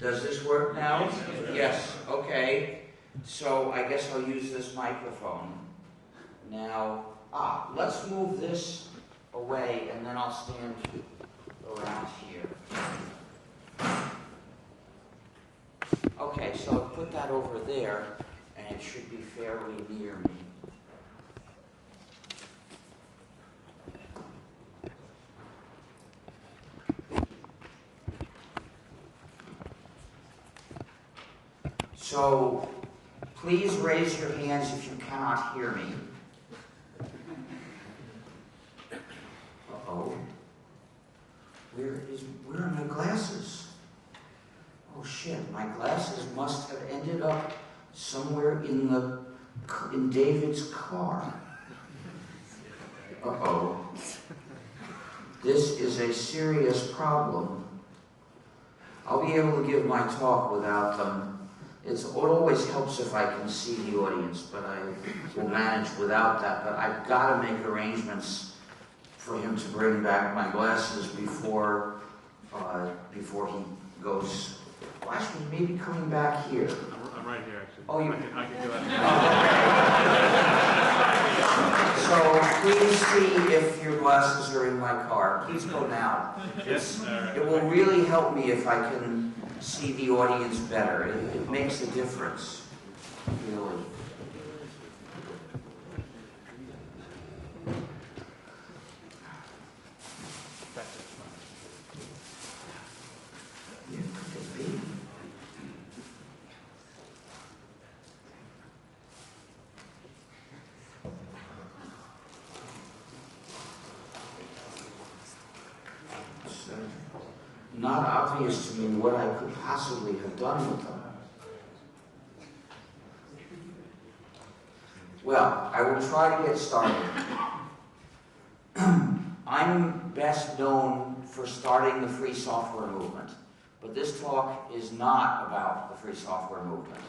Does this work now? Yes, okay. So I guess I'll use this microphone. Now, let's move this away and then I'll stand around here. Okay, so I'll put that over there and it should be fairly near me. So, please raise your hands if you cannot hear me. Uh-oh. Where are my glasses? Oh shit, my glasses must have ended up somewhere in David's car. Uh-oh. This is a serious problem. I'll be able to give my talk without them. It always helps if I can see the audience, but I will manage without that. But I've got to make arrangements for him to bring back my glasses before he goes. Well, actually, maybe coming back here. I'm right here, actually. Oh, you? I can do that. So please see if your glasses are in my car. Please go now. It will really help me if I can see the audience better. It makes a difference, really. Not obvious to me what I could possibly have done with them. Well, I will try to get started. I'm best known for starting the free software movement, but this talk is not about the free software movement.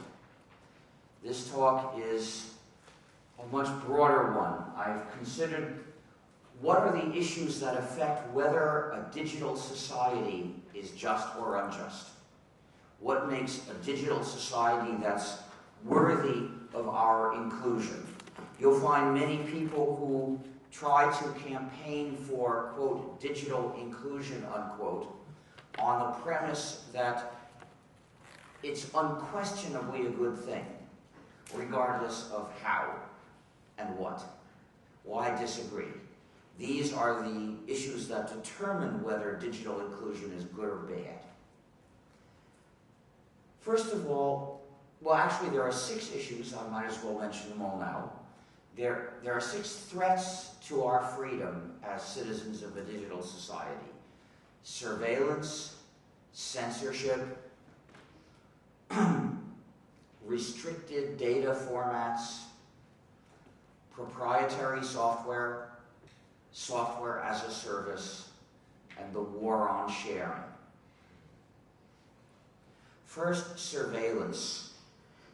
This talk is a much broader one. I've considered what are the issues that affect whether a digital society is just or unjust? What makes a digital society that's worthy of our inclusion? You'll find many people who try to campaign for, quote, digital inclusion, unquote, on the premise that it's unquestionably a good thing, regardless of how and what. Well, I disagree. These are the issues that determine whether digital inclusion is good or bad. First of all, well, actually there are 6 issues. I might as well mention them all now. There are 6 threats to our freedom as citizens of a digital society. Surveillance, censorship, restricted data formats, proprietary software, software as a service, and the war on sharing. First, surveillance.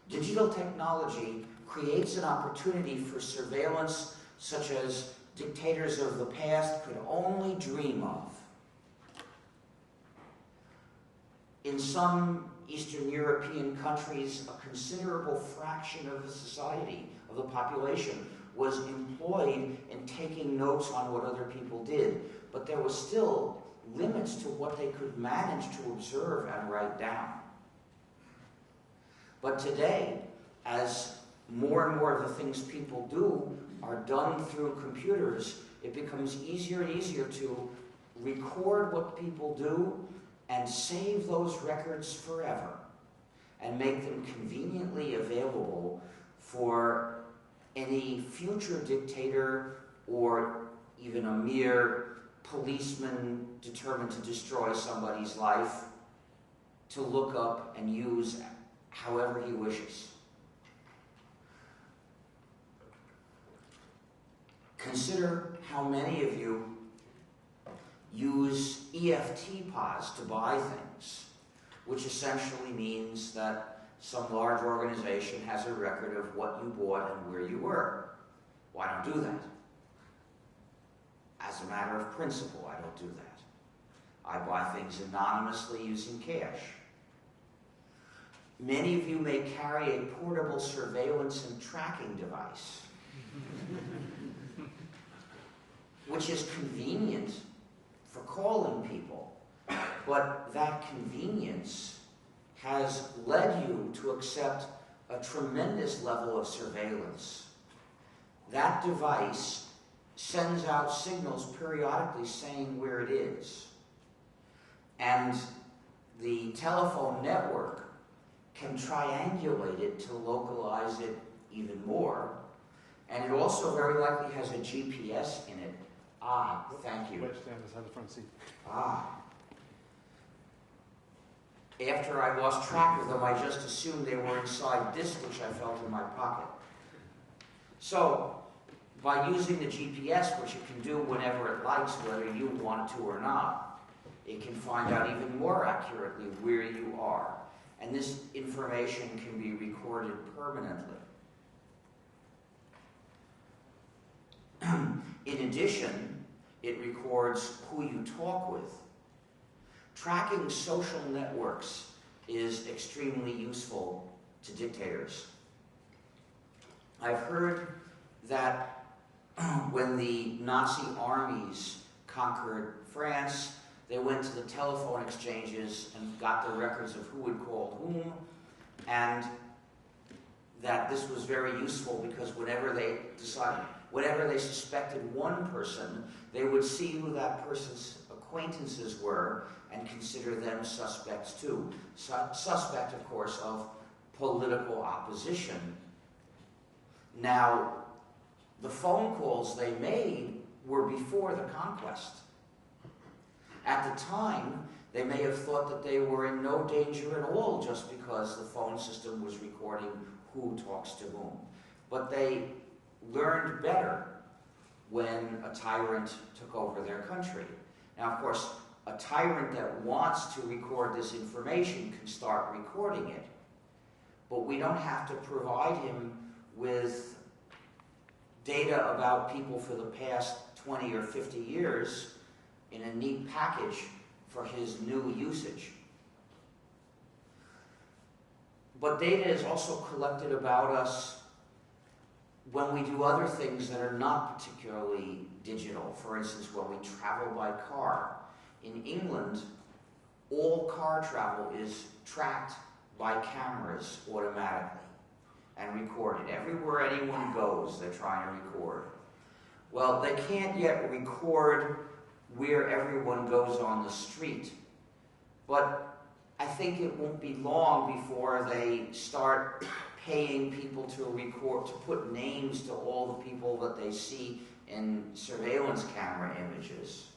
Digital technology creates an opportunity for surveillance such as dictators of the past could only dream of. In some Eastern European countries, a considerable fraction of the society, of the population, was employed in taking notes on what other people did, but there was still limits to what they could manage to observe and write down. But today, as more and more of the things people do are done through computers, it becomes easier and easier to record what people do and save those records forever and make them conveniently available for any future dictator or even a mere policeman determined to destroy somebody's life to look up and use however he wishes. Consider how many of you use EFT pods to buy things, which essentially means that some large organization has a record of what you bought and where you were. Well, I don't do that. As a matter of principle, I don't do that. I buy things anonymously using cash. Many of you may carry a portable surveillance and tracking device, which is convenient for calling people, but that convenience has led you to accept a tremendous level of surveillance. That device sends out signals periodically saying where it is. And the telephone network can triangulate it to localize it even more. And it also very likely has a GPS in it. Ah, thank you. Wedged down beside the front seat. Ah. After I lost track of them, I just assumed they were inside this, which I felt in my pocket. So, by using the GPS, which it can do whenever it likes, whether you want to or not, it can find out even more accurately where you are. And this information can be recorded permanently. In addition, it records who you talk with. Tracking social networks is extremely useful to dictators. I've heard that when the Nazi armies conquered France, they went to the telephone exchanges and got the records of who had called whom, and that this was very useful because whenever they suspected one person, they would see who that person's acquaintances were and consider them suspects too. Suspect, of course, of political opposition. Now, the phone calls they made were before the conquest. At the time, they may have thought that they were in no danger at all just because the phone system was recording who talks to whom. But they learned better when a tyrant took over their country. Now, of course, a tyrant that wants to record this information can start recording it. But we don't have to provide him with data about people for the past 20 or 50 years in a neat package for his new usage. But data is also collected about us when we do other things that are not particularly digital. For instance, when we travel by car. In England, all car travel is tracked by cameras automatically and recorded. Everywhere anyone goes, they're trying to record. Well, they can't yet record where everyone goes on the street, but I think it won't be long before they start paying people to record, to put names to all the people that they see in surveillance camera images.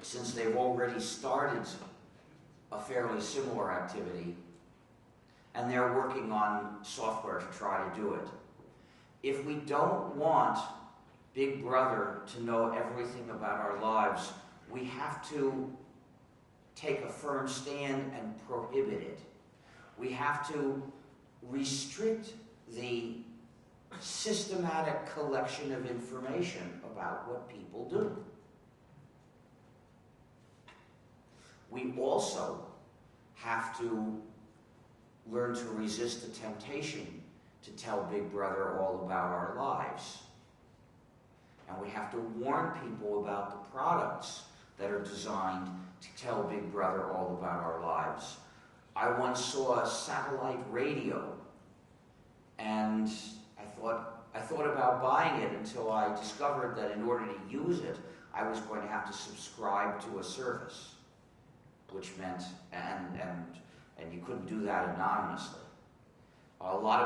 Since they've already started a fairly similar activity, and they're working on software to try to do it. If we don't want Big Brother to know everything about our lives, we have to take a firm stand and prohibit it. We have to restrict the systematic collection of information about what people do. We also have to learn to resist the temptation to tell Big Brother all about our lives. And we have to warn people about the products that are designed to tell Big Brother all about our lives. I once saw a satellite radio, and I thought about buying it until I discovered that in order to use it, I was going to have to subscribe to a service, which meant, and you couldn't do that anonymously.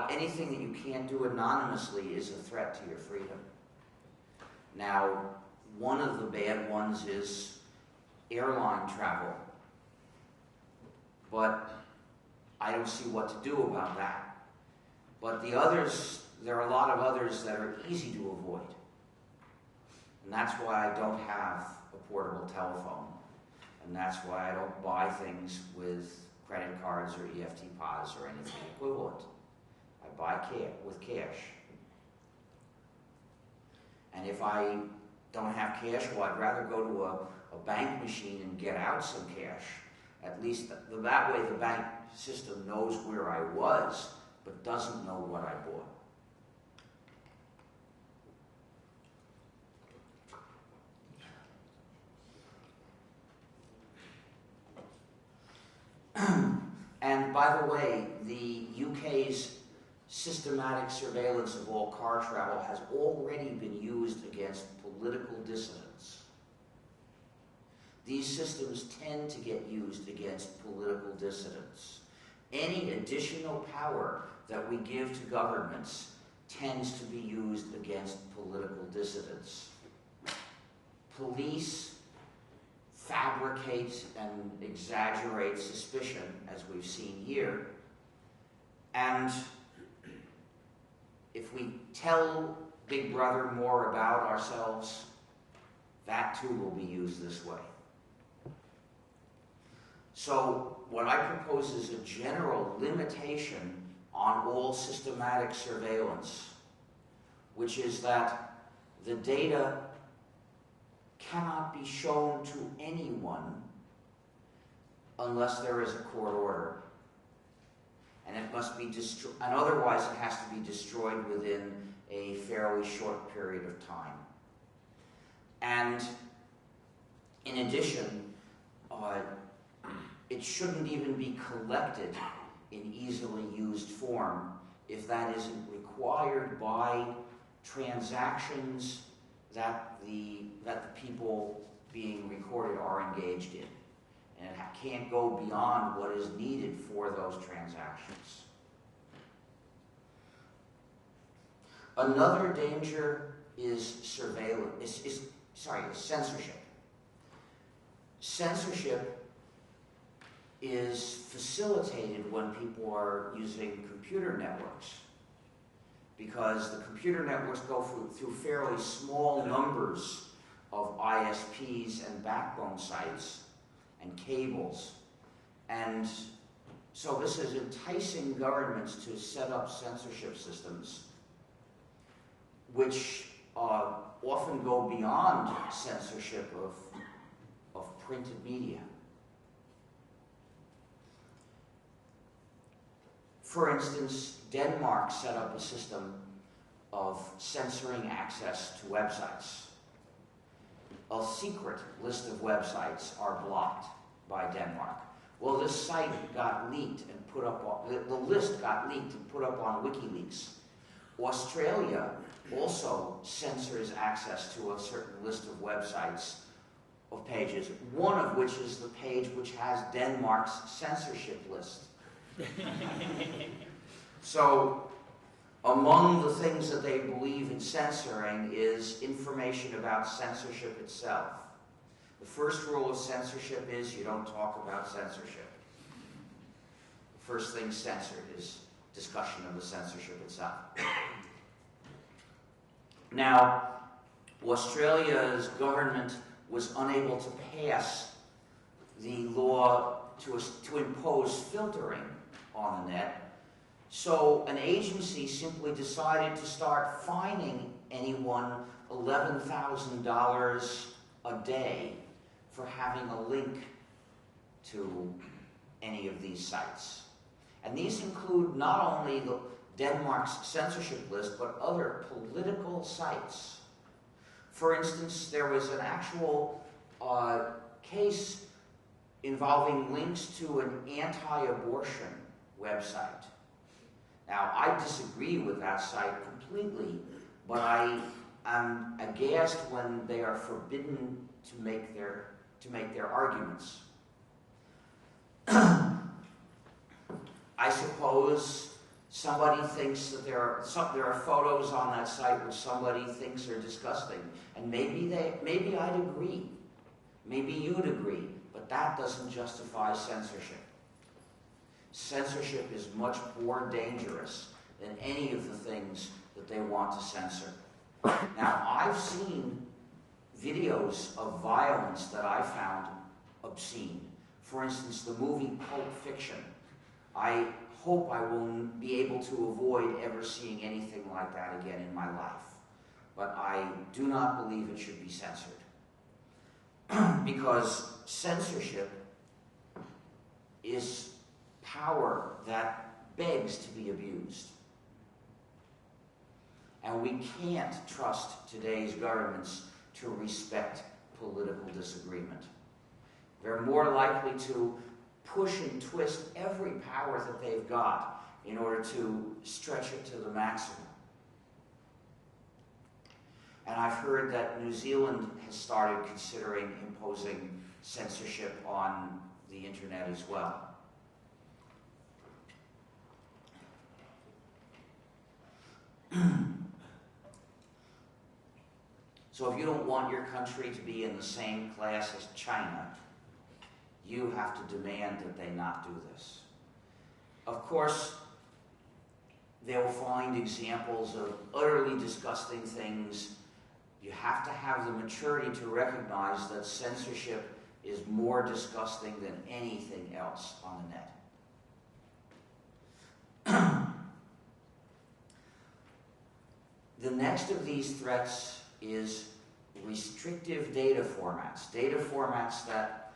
Anything that you can't do anonymously is a threat to your freedom. Now, one of the bad ones is airline travel, but I don't see what to do about that. But the others, there are a lot of others that are easy to avoid. And that's why I don't have a portable telephone. And that's why I don't buy things with credit cards or EFT pods or anything equivalent. I buy with cash. And if I don't have cash, well, I'd rather go to a bank machine and get out some cash At least that way the bank system knows where I was, but doesn't know what I bought. And by the way, the UK's systematic surveillance of all car travel has already been used against political dissidents. These systems tend to get used against political dissidents. Any additional power that we give to governments tends to be used against political dissidents. Police fabricate and exaggerate suspicion, as we've seen here, and if we tell Big Brother more about ourselves, that too will be used this way. So what I propose is a general limitation on all systematic surveillance, which is that the data cannot be shown to anyone unless there is a court order. And it must be destroyed, and otherwise it has to be destroyed within a fairly short period of time. And in addition, it shouldn't even be collected in easily used form if that isn't required by transactions that the people being recorded are engaged in. And it can't go beyond what is needed for those transactions. Another danger is censorship. Censorship is facilitated when people are using computer networks, because the computer networks go through fairly small numbers of ISPs and backbone sites and cables. And so this is enticing governments to set up censorship systems which often go beyond censorship of printed media. For instance, Denmark set up a system of censoring access to websites. A secret list of websites are blocked by Denmark. Well, this site got leaked and put up on, the list got leaked and put up on WikiLeaks. Australia also censors access to a certain list of websites, of pages, one of which is the page which has Denmark's censorship list. So, among the things that they believe in censoring is information about censorship itself. The first rule of censorship is you don't talk about censorship. The first thing censored is discussion of the censorship itself. Now, Australia's government was unable to pass the law to impose filtering on the net, so an agency simply decided to start fining anyone $11,000 a day for having a link to any of these sites. And these include not only Denmark's censorship list, but other political sites. For instance, there was an actual case involving links to an anti-abortion website. Now, I disagree with that site completely, but I am aghast when they are forbidden to make their arguments. I suppose somebody thinks that there are photos on that site which somebody thinks are disgusting, and maybe I'd agree, maybe you'd agree, but that doesn't justify censorship. Censorship is much more dangerous than any of the things that they want to censor. Now, I've seen videos of violence that I found obscene. For instance, the movie Pulp Fiction. I hope I will be able to avoid ever seeing anything like that again in my life. But I do not believe it should be censored. Because censorship is power that begs to be abused. And we can't trust today's governments to respect political disagreement. They're more likely to push and twist every power that they've got in order to stretch it to the maximum. And I've heard that New Zealand has started considering imposing censorship on the internet as well. So if you don't want your country to be in the same class as China, you have to demand that they not do this. Of course, they'll find examples of utterly disgusting things. You have to have the maturity to recognize that censorship is more disgusting than anything else on the net. The next of these threats is restrictive data formats that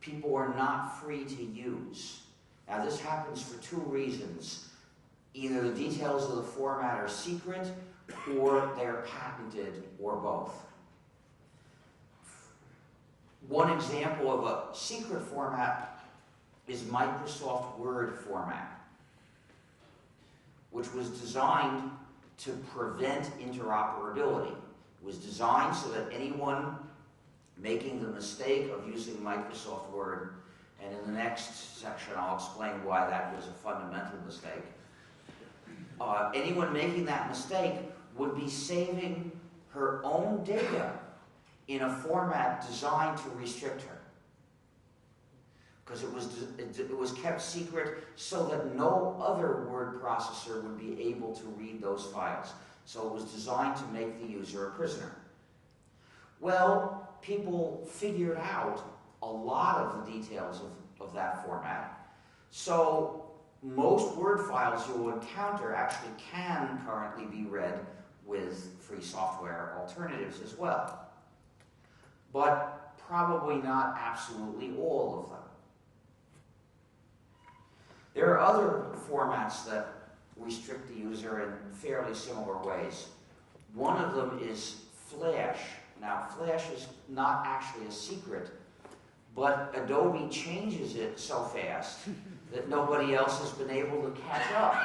people are not free to use. Now this happens for two reasons. Either the details of the format are secret, or they're patented, or both. One example of a secret format is Microsoft Word format, which was designed to prevent interoperability. It was designed so that anyone making the mistake of using Microsoft Word, and in the next section I'll explain why that was a fundamental mistake, anyone making that mistake would be saving her own data in a format designed to restrict her. Because it was kept secret so that no other word processor would be able to read those files. So it was designed to make the user a prisoner. Well, people figured out a lot of the details of that format. So most Word files you will encounter actually can currently be read with free software alternatives as well. But probably not absolutely all of them. There are other formats that restrict the user in fairly similar ways. One of them is Flash. Now, Flash is not actually a secret, but Adobe changes it so fast that nobody else has been able to catch up.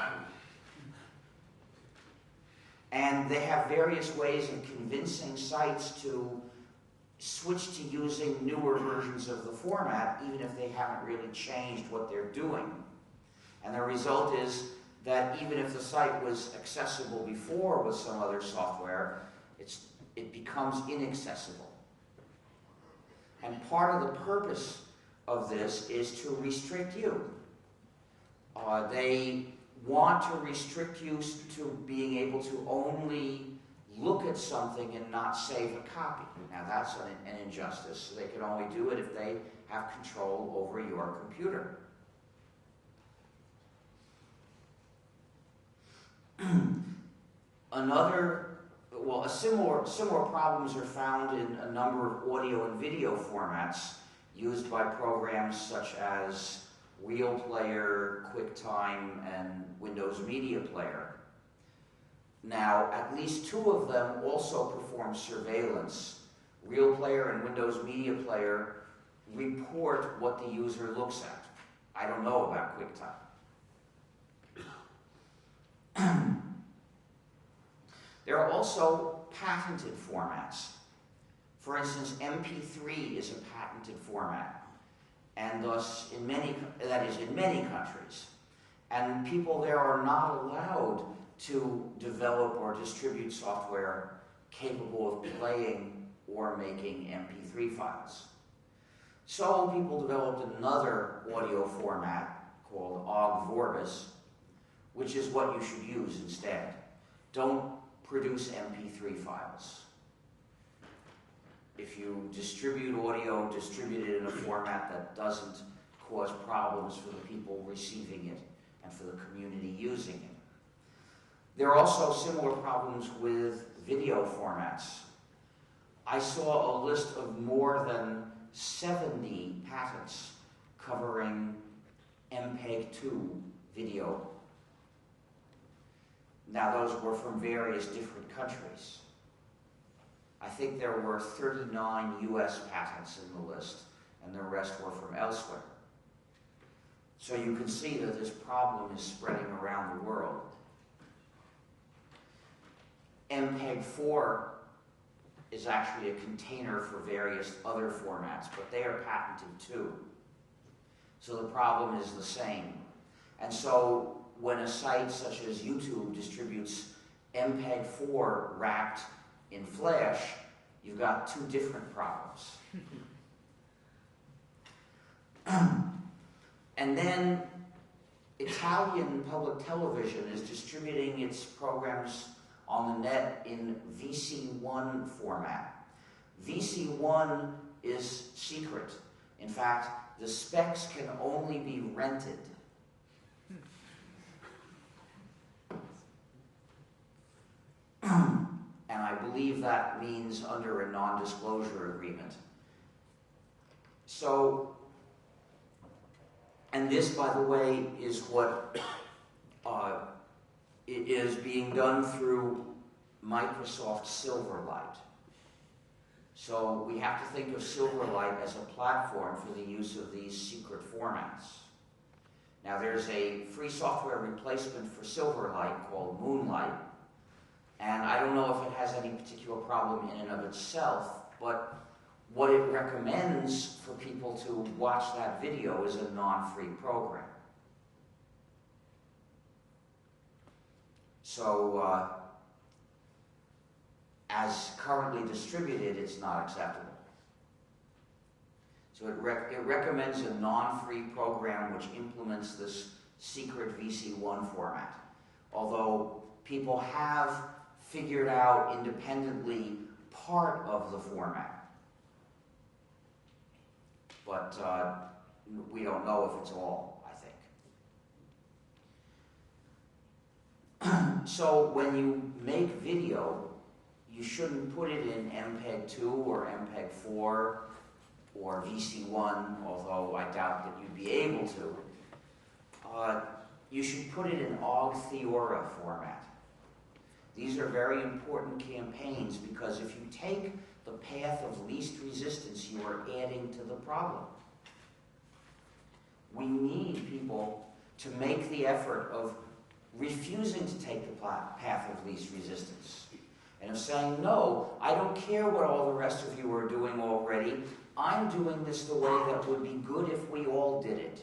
And they have various ways of convincing sites to switch to using newer versions of the format, even if they haven't really changed what they're doing. And the result is that even if the site was accessible before with some other software, it becomes inaccessible. And part of the purpose of this is to restrict you. They want to restrict you to being able to only look at something and not save a copy. Now that's an injustice. So they can only do it if they have control over your computer. Similar problems are found in a number of audio and video formats used by programs such as Real Player, QuickTime, and Windows Media Player. Now, at least two of them also perform surveillance. Real Player and Windows Media Player report what the user looks at. I don't know about QuickTime. There are also patented formats. For instance, MP3 is a patented format, and thus in many countries. And people there are not allowed to develop or distribute software capable of playing or making MP3 files. So people developed another audio format called Ogg Vorbis, which is what you should use instead. Don't produce MP3 files. If you distribute audio, distribute it in a format that doesn't cause problems for the people receiving it and for the community using it. There are also similar problems with video formats. I saw a list of more than 70 patents covering MPEG-2 video. Now, those were from various different countries. I think there were 39 US patents in the list, and the rest were from elsewhere. So you can see that this problem is spreading around the world. MPEG-4 is actually a container for various other formats, but they are patented too. So the problem is the same. And so when a site such as YouTube distributes MPEG-4 wrapped in Flash, you've got two different problems. And then Italian public television is distributing its programs on the net in VC1 format. VC1 is secret. In fact, the specs can only be rented. And I believe that means under a non-disclosure agreement. So, and this, by the way, is what it is being done through Microsoft Silverlight. So we have to think of Silverlight as a platform for the use of these secret formats. Now there's a free software replacement for Silverlight called Moonlight, and I don't know if it has any particular problem in and of itself, but what it recommends for people to watch that video is a non-free program. So, as currently distributed, it's not acceptable. So it recommends a non-free program which implements this secret VC1 format. Although people have figured out independently part of the format. But we don't know if it's all, I think. So when you make video, you shouldn't put it in MPEG-2 or MPEG-4 or VC1, although I doubt that you'd be able to. You should put it in OGG Theora format. These are very important campaigns because if you take the path of least resistance, you are adding to the problem. We need people to make the effort of refusing to take the path of least resistance. And of saying, no, I don't care what all the rest of you are doing already. I'm doing this the way that would be good if we all did it.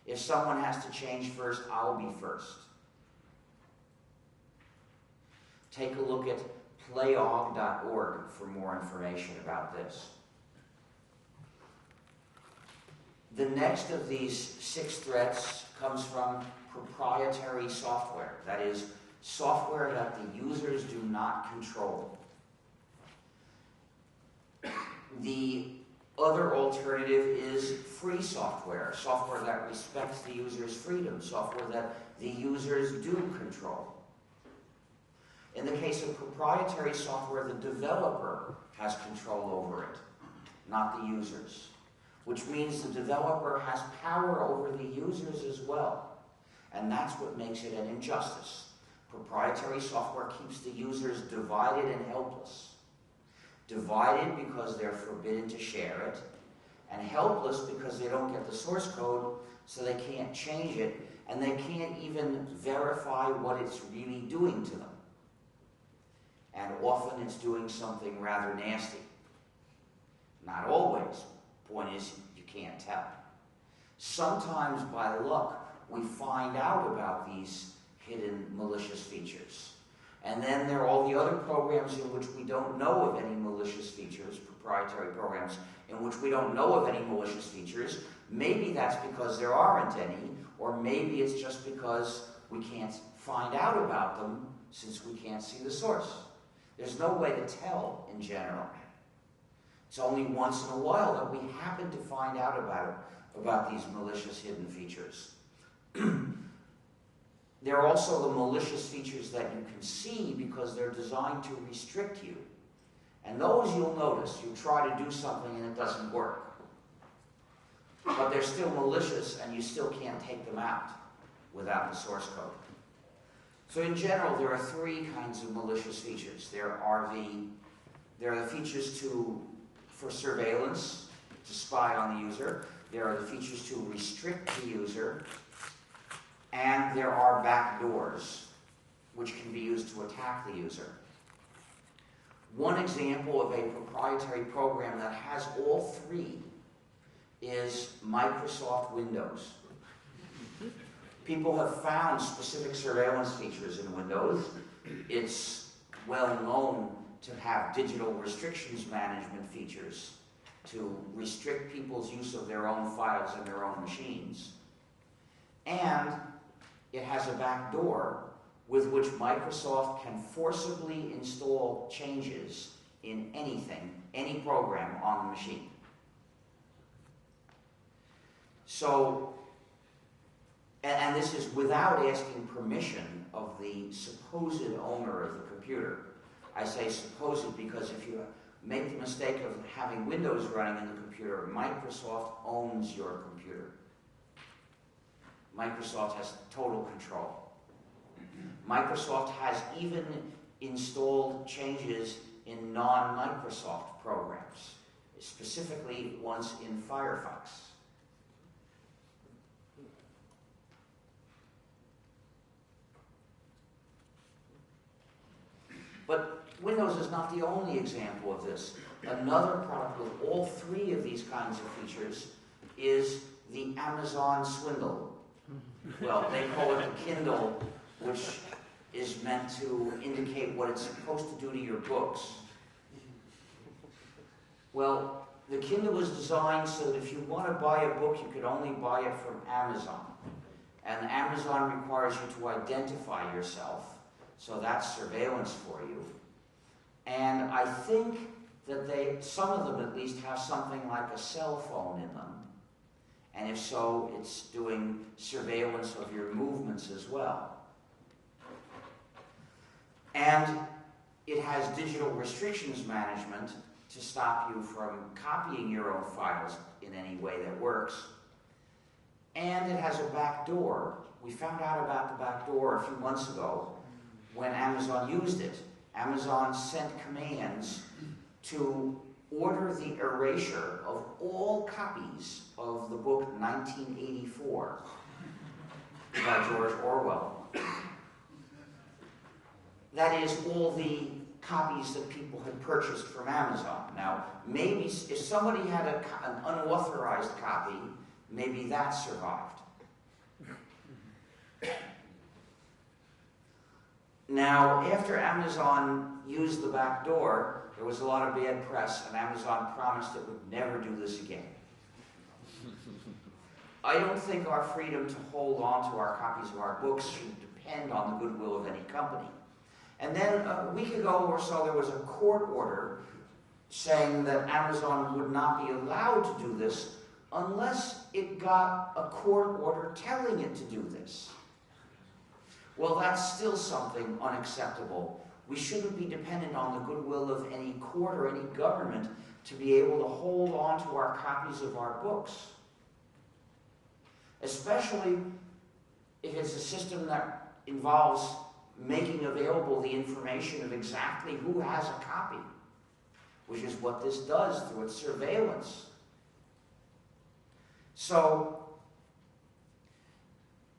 If someone has to change first, I'll be first. Take a look at playog.org for more information about this. The next of these 6 threats comes from proprietary software. That is, software that the users do not control. The other alternative is free software, software that respects the user's freedom, software that the users do control. In the case of proprietary software, the developer has control over it, not the users, which means the developer has power over the users as well, and that's what makes it an injustice. Proprietary software keeps the users divided and helpless. Divided because they're forbidden to share it, and helpless because they don't get the source code, so they can't change it, and they can't even verify what it's really doing to them. And often it's doing something rather nasty. Not always. Point is, you can't tell. Sometimes by luck, we find out about these hidden malicious features. And then there are all the other programs in which we don't know of any malicious features, proprietary programs in which we don't know of any malicious features. Maybe that's because there aren't any, or maybe it's just because we can't find out about them since we can't see the source. There's no way to tell in general. It's only once in a while that we happen to find out about these malicious hidden features. There are also the malicious features that you can see because they're designed to restrict you. And those you'll notice. You try to do something and it doesn't work. but they're still malicious and you still can't take them out without the source code. So in general, there are three kinds of malicious features. There are the features for surveillance, to spy on the user. There are the features to restrict the user. And there are backdoors, which can be used to attack the user. One example of a proprietary program that has all three is Microsoft Windows. People have found specific surveillance features in Windows. It's well known to have digital restrictions management features to restrict people's use of their own files and their own machines. And it has a backdoor with which Microsoft can forcibly install changes in anything, any program on the machine. So, and this is without asking permission of the supposed owner of the computer. I say supposed because if you make the mistake of having Windows running in the computer, Microsoft owns your computer. Microsoft has total control. Microsoft has even installed changes in non-Microsoft programs, specifically ones in Firefox. But Windows is not the only example of this. Another product with all three of these kinds of features is the Amazon swindle. Well, they call it the Kindle, which is meant to indicate what it's supposed to do to your books. Well, the Kindle was designed so that if you want to buy a book, you could only buy it from Amazon. And Amazon requires you to identify yourself, so that's surveillance for you. And I think that some of them at least have something like a cell phone in them. And if so, it's doing surveillance of your movements as well. And it has digital restrictions management to stop you from copying your own files in any way that works. And it has a backdoor. We found out about the backdoor a few months ago when Amazon used it. Amazon sent commands to order the erasure of all copies of the book 1984 by George Orwell. That is, all the copies that people had purchased from Amazon. Now, maybe if somebody had an unauthorized copy, maybe that survived. Now, after Amazon used the back door, there was a lot of bad press, and Amazon promised it would never do this again. I don't think our freedom to hold on to our copies of our books should depend on the goodwill of any company. And then a week ago or so, there was a court order saying that Amazon would not be allowed to do this unless it got a court order telling it to do this. Well, that's still something unacceptable. We shouldn't be dependent on the goodwill of any court or any government to be able to hold on to our copies of our books. Especially if it's a system that involves making available the information of exactly who has a copy, which is what this does through its surveillance. So,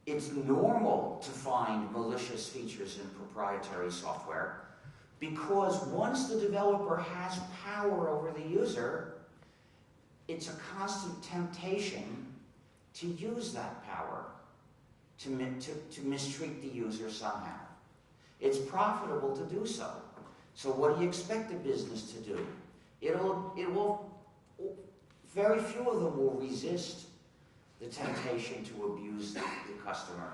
it's normal to find malicious features in proprietary software because once the developer has power over the user, it's a constant temptation to use that power to mistreat the user somehow. It's profitable to do so. So what do you expect a business to do? Very few of them will resist the temptation to abuse the customer,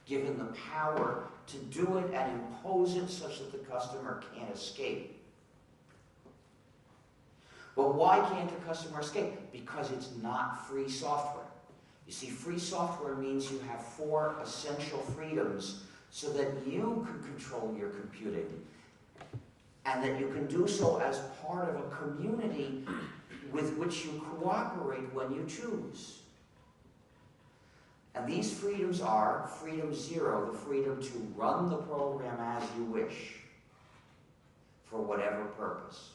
given the power to do it and impose it such that the customer can't escape. But why can't the customer escape? Because it's not free software. You see, free software means you have 4 essential freedoms so that you can control your computing and that you can do so as part of a community with which you cooperate when you choose. And these freedoms are freedom 0, the freedom to run the program as you wish, for whatever purpose.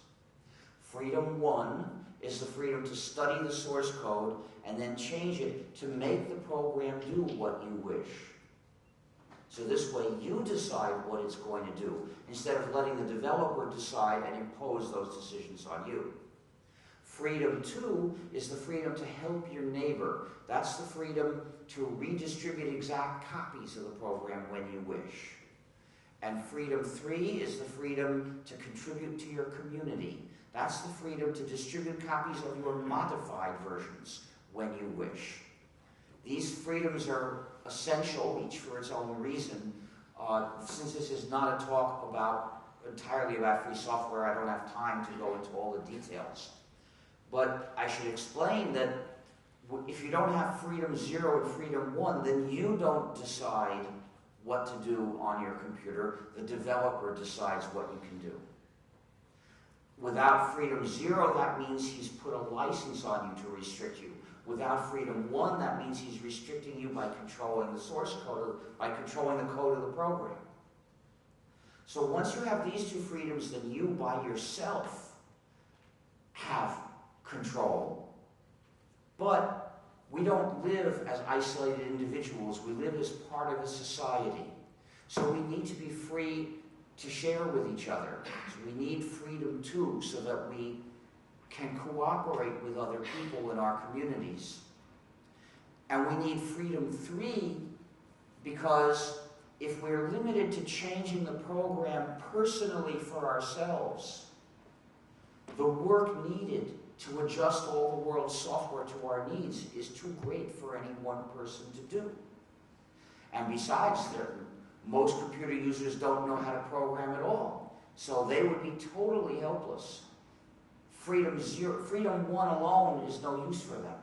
Freedom 1 is the freedom to study the source code and then change it to make the program do what you wish. So this way you decide what it's going to do, instead of letting the developer decide and impose those decisions on you. Freedom 2 is the freedom to help your neighbor. That's the freedom to redistribute exact copies of the program when you wish. And freedom 3 is the freedom to contribute to your community. That's the freedom to distribute copies of your modified versions when you wish. These freedoms are essential, each for its own reason. Since this is not a talk entirely about free software, I don't have time to go into all the details. But I should explain that if you don't have freedom 0 and freedom 1, then you don't decide what to do on your computer. The developer decides what you can do. Without freedom 0, that means he's put a license on you to restrict you. Without freedom 1, that means he's restricting you by controlling the source code, by controlling the code of the program. So once you have these two freedoms, then you by yourself have control. But we don't live as isolated individuals. We live as part of a society. So we need to be free to share with each other. So we need freedom too, so that we can cooperate with other people in our communities. And we need freedom 3 because if we're limited to changing the program personally for ourselves, the work needed to adjust all the world's software to our needs is too great for any one person to do. And besides, most computer users don't know how to program at all, so they would be totally helpless. Freedom 1 alone is no use for them.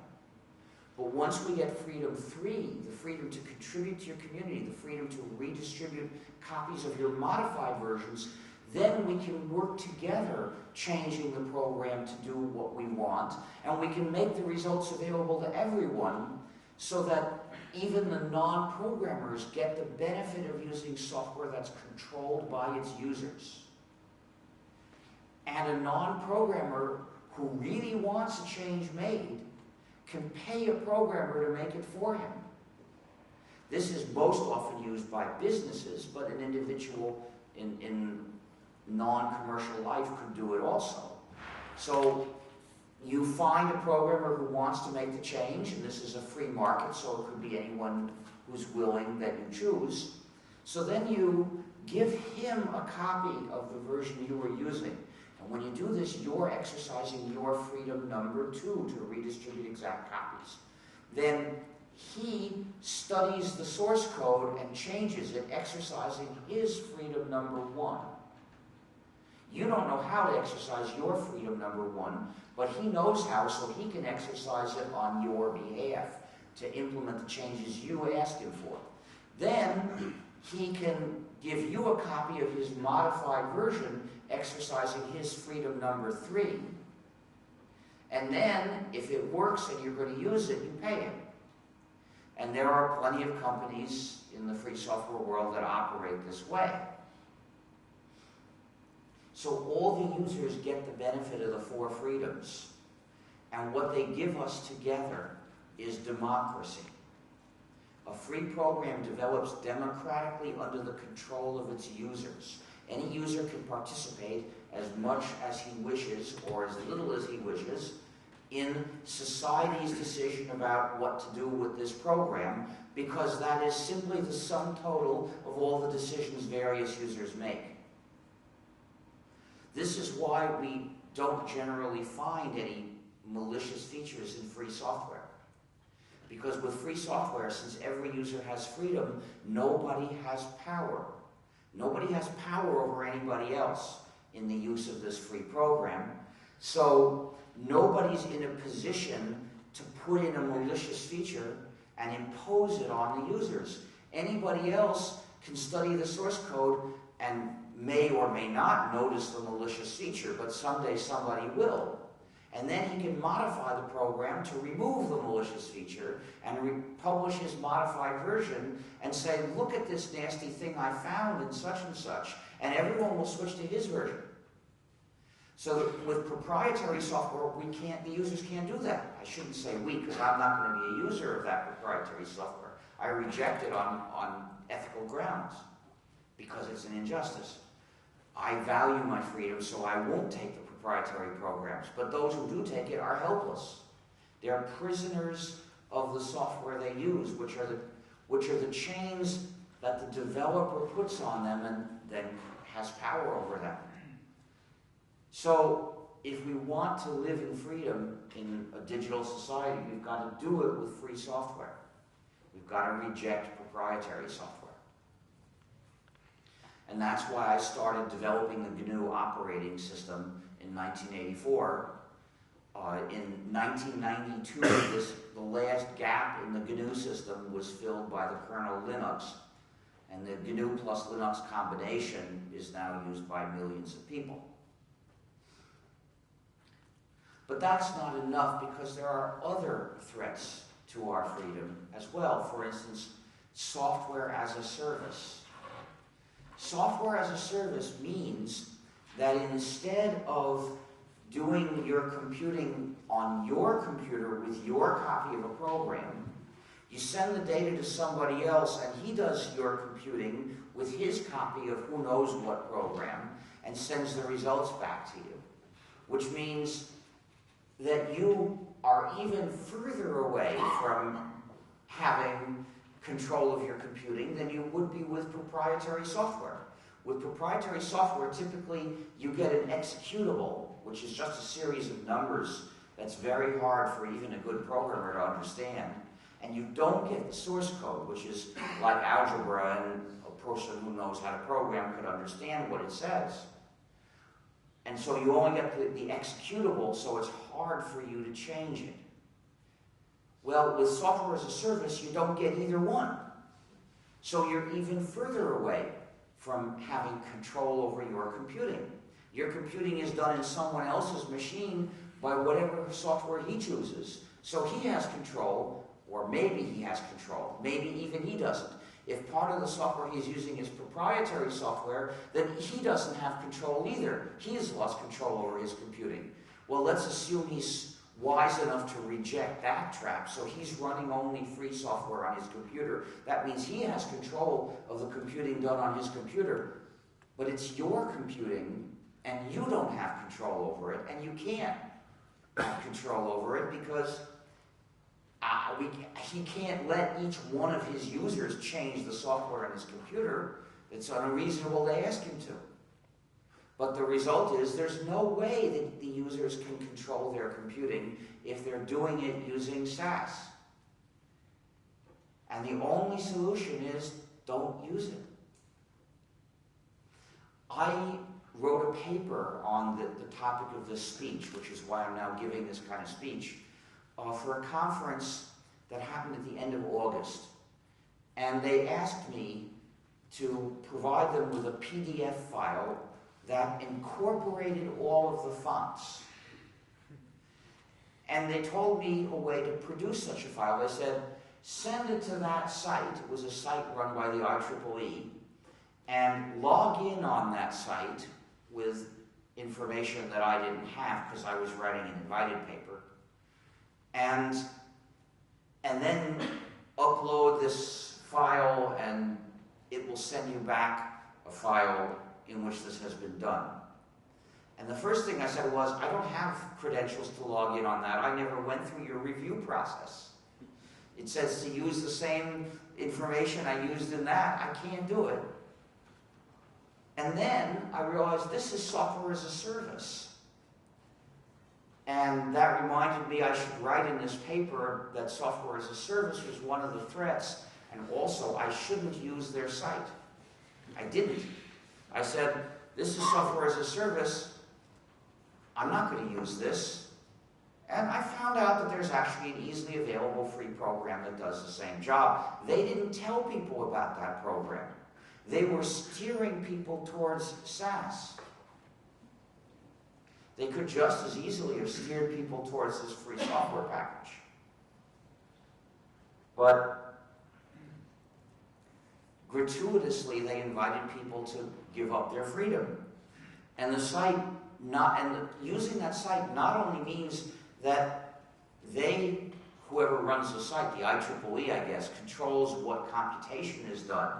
But once we get freedom 3, the freedom to contribute to your community, the freedom to redistribute copies of your modified versions, then we can work together changing the program to do what we want, and we can make the results available to everyone so that even the non-programmers get the benefit of using software that's controlled by its users. And a non-programmer who really wants a change made can pay a programmer to make it for him. This is most often used by businesses, but an individual in non-commercial life could do it also. So you find a programmer who wants to make the change, and this is a free market, so it could be anyone who's willing that you choose. So then you give him a copy of the version you were using. And when you do this, you're exercising your freedom number 2 to redistribute exact copies. Then he studies the source code and changes it, exercising his freedom number 1. You don't know how to exercise your freedom number 1, but he knows how, so he can exercise it on your behalf to implement the changes you asked him for. Then he can give you a copy of his modified version, exercising his freedom number 3. And then, if it works and you're going to use it, you pay him. And there are plenty of companies in the free software world that operate this way. So all the users get the benefit of the 4 freedoms. And what they give us together is democracy. A free program develops democratically under the control of its users. Any user can participate as much as he wishes, or as little as he wishes, in society's decision about what to do with this program, because that is simply the sum total of all the decisions various users make. This is why we don't generally find any malicious features in free software. Because with free software, since every user has freedom, nobody has power. Nobody has power over anybody else in the use of this free program. So nobody's in a position to put in a malicious feature and impose it on the users. Anybody else can study the source code and may or may not notice the malicious feature, but someday somebody will. And then he can modify the program to remove the malicious feature and publish his modified version and say, look at this nasty thing I found in such and such, and everyone will switch to his version. So with proprietary software, the users can't do that. I shouldn't say we, because I'm not going to be a user of that proprietary software. I reject it on ethical grounds, because it's an injustice. I value my freedom, so I won't take the proprietary programs. But those who do take it are helpless. They're prisoners of the software they use, which are the chains that the developer puts on them and then has power over them. So if we want to live in freedom in a digital society, we've got to do it with free software. We've got to reject proprietary software. And that's why I started developing the GNU operating system in 1984. In 1992, the last gap in the GNU system was filled by the kernel Linux, and the GNU plus Linux combination is now used by millions of people. But that's not enough, because there are other threats to our freedom as well. For instance, software as a service. Software as a service means that instead of doing your computing on your computer with your copy of a program, you send the data to somebody else and he does your computing with his copy of who knows what program and sends the results back to you. Which means that you are even further away from having control of your computing than you would be with proprietary software. With proprietary software, typically you get an executable, which is just a series of numbers that's very hard for even a good programmer to understand. And you don't get the source code, which is like algebra, and a person who knows how to program could understand what it says. And so you only get the executable, so it's hard for you to change it. Well, with software as a service, you don't get either one. So you're even further away from having control over your computing. Your computing is done in someone else's machine by whatever software he chooses. So he has control, or maybe he has control. Maybe even he doesn't. If part of the software he's using is proprietary software, then he doesn't have control either. He has lost control over his computing. Well, let's assume he's wise enough to reject that trap, so he's running only free software on his computer. That means he has control of the computing done on his computer. But it's your computing, and you don't have control over it, and you can't have control over it because he can't let each one of his users change the software on his computer. It's unreasonable to ask him to. But the result is there's no way that the users can control their computing if they're doing it using SAS. And the only solution is don't use it. I wrote a paper on the topic of this speech, which is why I'm now giving this kind of speech, for a conference that happened at the end of August. And they asked me to provide them with a PDF file that incorporated all of the fonts. And they told me a way to produce such a file. They said, send it to that site. It was a site run by the IEEE. And log in on that site with information that I didn't have because I was writing an invited paper. And then upload this file, and it will send you back a file in which this has been done. And the first thing I said was, I don't have credentials to log in on that. I never went through your review process. It says to use the same information I used in that. I can't do it. And then I realized this is software as a service. And that reminded me I should write in this paper that software as a service was one of the threats, and also I shouldn't use their site. I didn't. I said, this is software as a service. I'm not going to use this. And I found out that there's actually an easily available free program that does the same job. They didn't tell people about that program. They were steering people towards SAS. They could just as easily have steered people towards this free software package. But gratuitously, they invited people to give up their freedom. And the site, using that site not only means that they, whoever runs the site, the IEEE, I guess, controls what computation is done,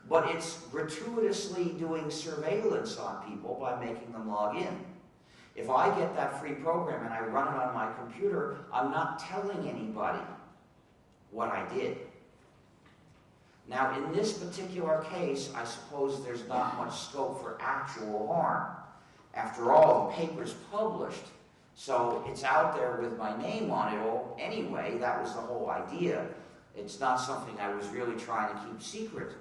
but it's gratuitously doing surveillance on people by making them log in. If I get that free program and I run it on my computer, I'm not telling anybody what I did. Now, in this particular case, I suppose there's not much scope for actual harm. After all, the paper's published, so it's out there with my name on it all anyway. That was the whole idea. It's not something I was really trying to keep secret,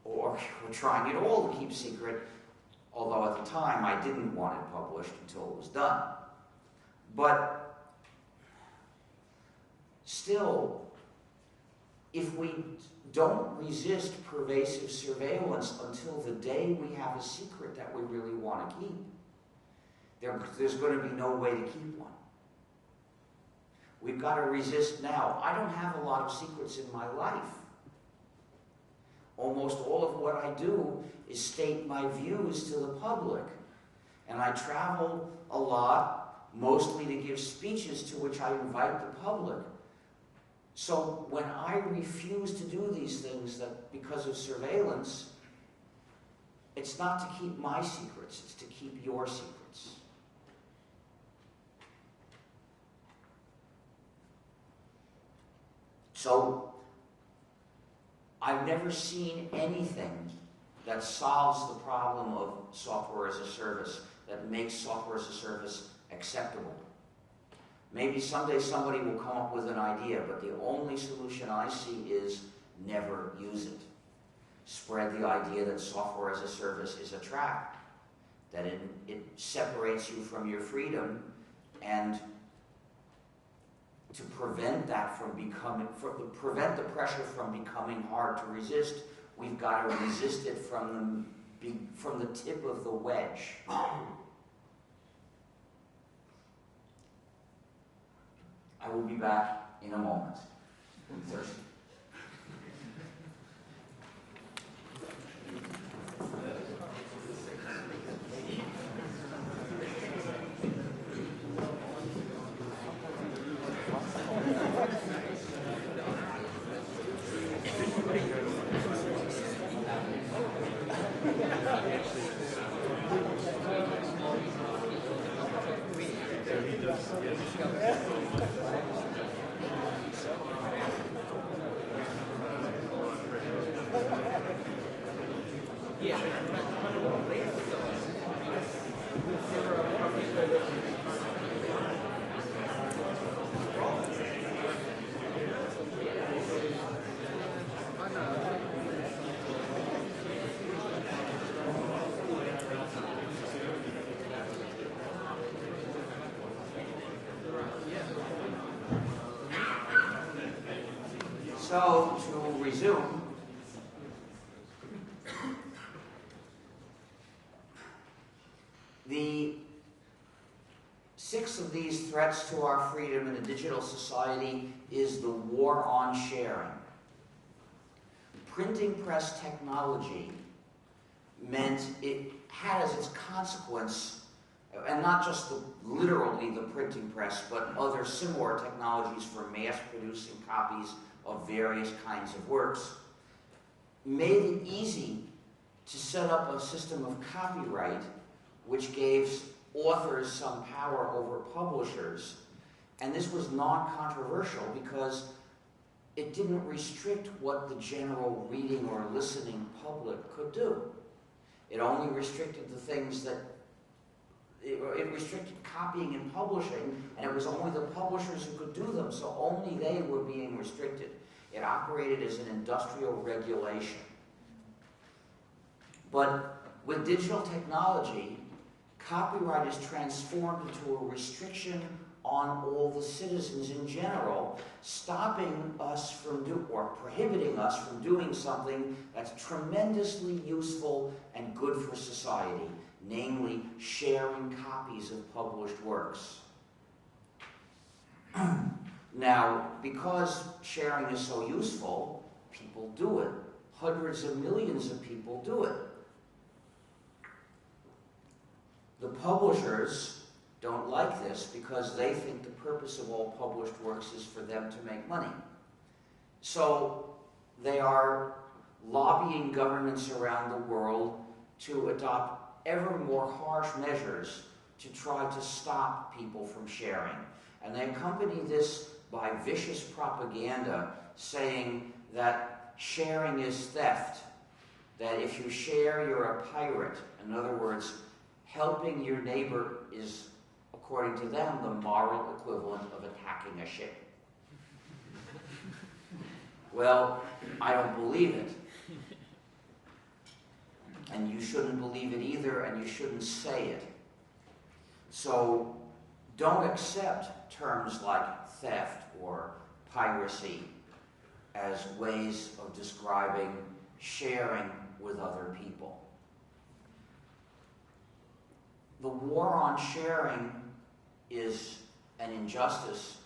or trying at all to keep secret, although at the time I didn't want it published until it was done. But still, if we don't resist pervasive surveillance until the day we have a secret that we really want to keep, there's going to be no way to keep one. We've got to resist now. I don't have a lot of secrets in my life. Almost all of what I do is state my views to the public. And I travel a lot, mostly to give speeches to which I invite the public. So when I refuse to do these things because of surveillance, it's not to keep my secrets, it's to keep your secrets. So I've never seen anything that solves the problem of software as a service, that makes software as a service acceptable. Maybe someday somebody will come up with an idea, but the only solution I see is never use it. Spread the idea that software as a service is a trap, that it separates you from your freedom, and to prevent that prevent the pressure from becoming hard to resist, we've got to resist it from the tip of the wedge. I will be back in a moment. I'm thirsty. So, to resume, the sixth of these threats to our freedom in a digital society is the war on sharing. Printing press technology meant it had as its consequence, and not just literally the printing press, but other similar technologies for mass-producing copies of various kinds of works, made it easy to set up a system of copyright which gave authors some power over publishers. And this was non-controversial because it didn't restrict what the general reading or listening public could do. It only restricted the things that it restricted copying and publishing, and it was only the publishers who could do them, so only they were being restricted. It operated as an industrial regulation. But with digital technology, copyright is transformed into a restriction on all the citizens in general, stopping us from or prohibiting us from doing something that's tremendously useful and good for society, namely sharing copies of published works. Now, because sharing is so useful, people do it. Hundreds of millions of people do it. The publishers don't like this because they think the purpose of all published works is for them to make money. So they are lobbying governments around the world to adopt ever more harsh measures to try to stop people from sharing. And they accompany this by vicious propaganda saying that sharing is theft, that if you share, you're a pirate. In other words, helping your neighbor is, according to them, the moral equivalent of attacking a ship. Well, I don't believe it. And you shouldn't believe it either, and you shouldn't say it. So don't accept terms like theft or piracy as ways of describing sharing with other people. The war on sharing is an injustice,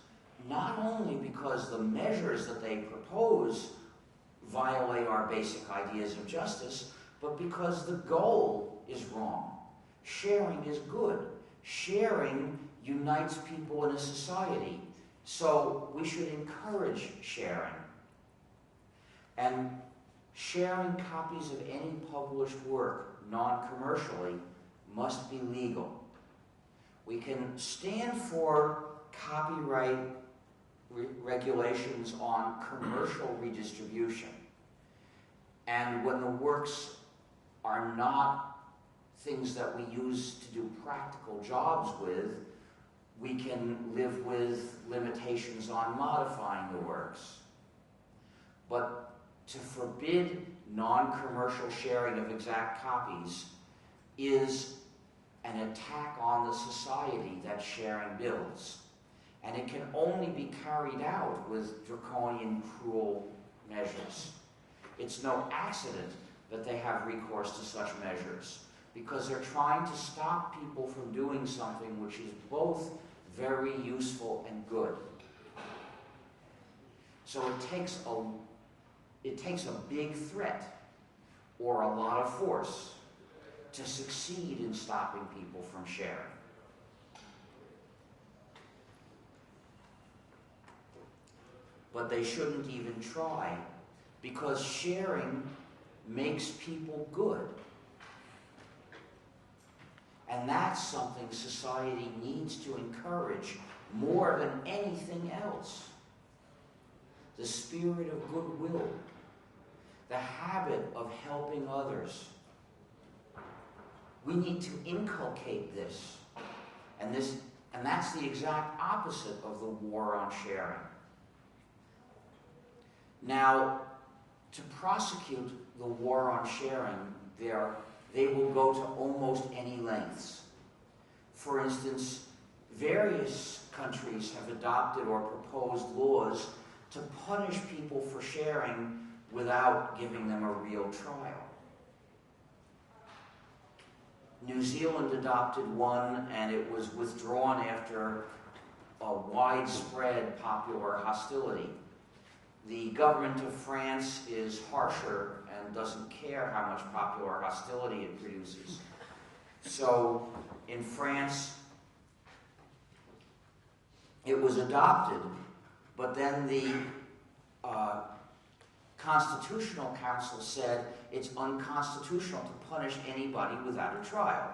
not only because the measures that they propose violate our basic ideas of justice, but because the goal is wrong. Sharing is good. Sharing unites people in a society. So we should encourage sharing. And sharing copies of any published work non-commercially must be legal. We can stand for copyright regulations on commercial redistribution. And when the works are not things that we use to do practical jobs with, we can live with limitations on modifying the works. But to forbid non-commercial sharing of exact copies is an attack on the society that sharing builds. And it can only be carried out with draconian, cruel measures. It's no accident that they have recourse to such measures, because they're trying to stop people from doing something which is both very useful and good. So it takes a big threat or a lot of force to succeed in stopping people from sharing. But they shouldn't even try, because sharing makes people good. And that's something society needs to encourage more than anything else. The spirit of goodwill, the habit of helping others. We need to inculcate this. And that's the exact opposite of the war on sharing. Now, to prosecute the war on sharing, they will go to almost any lengths. For instance, various countries have adopted or proposed laws to punish people for sharing without giving them a real trial. New Zealand adopted one, and it was withdrawn after a widespread popular hostility. The government of France is harsher and doesn't care how much popular hostility it produces. So in France, it was adopted, but then the Constitutional Council said it's unconstitutional to punish anybody without a trial.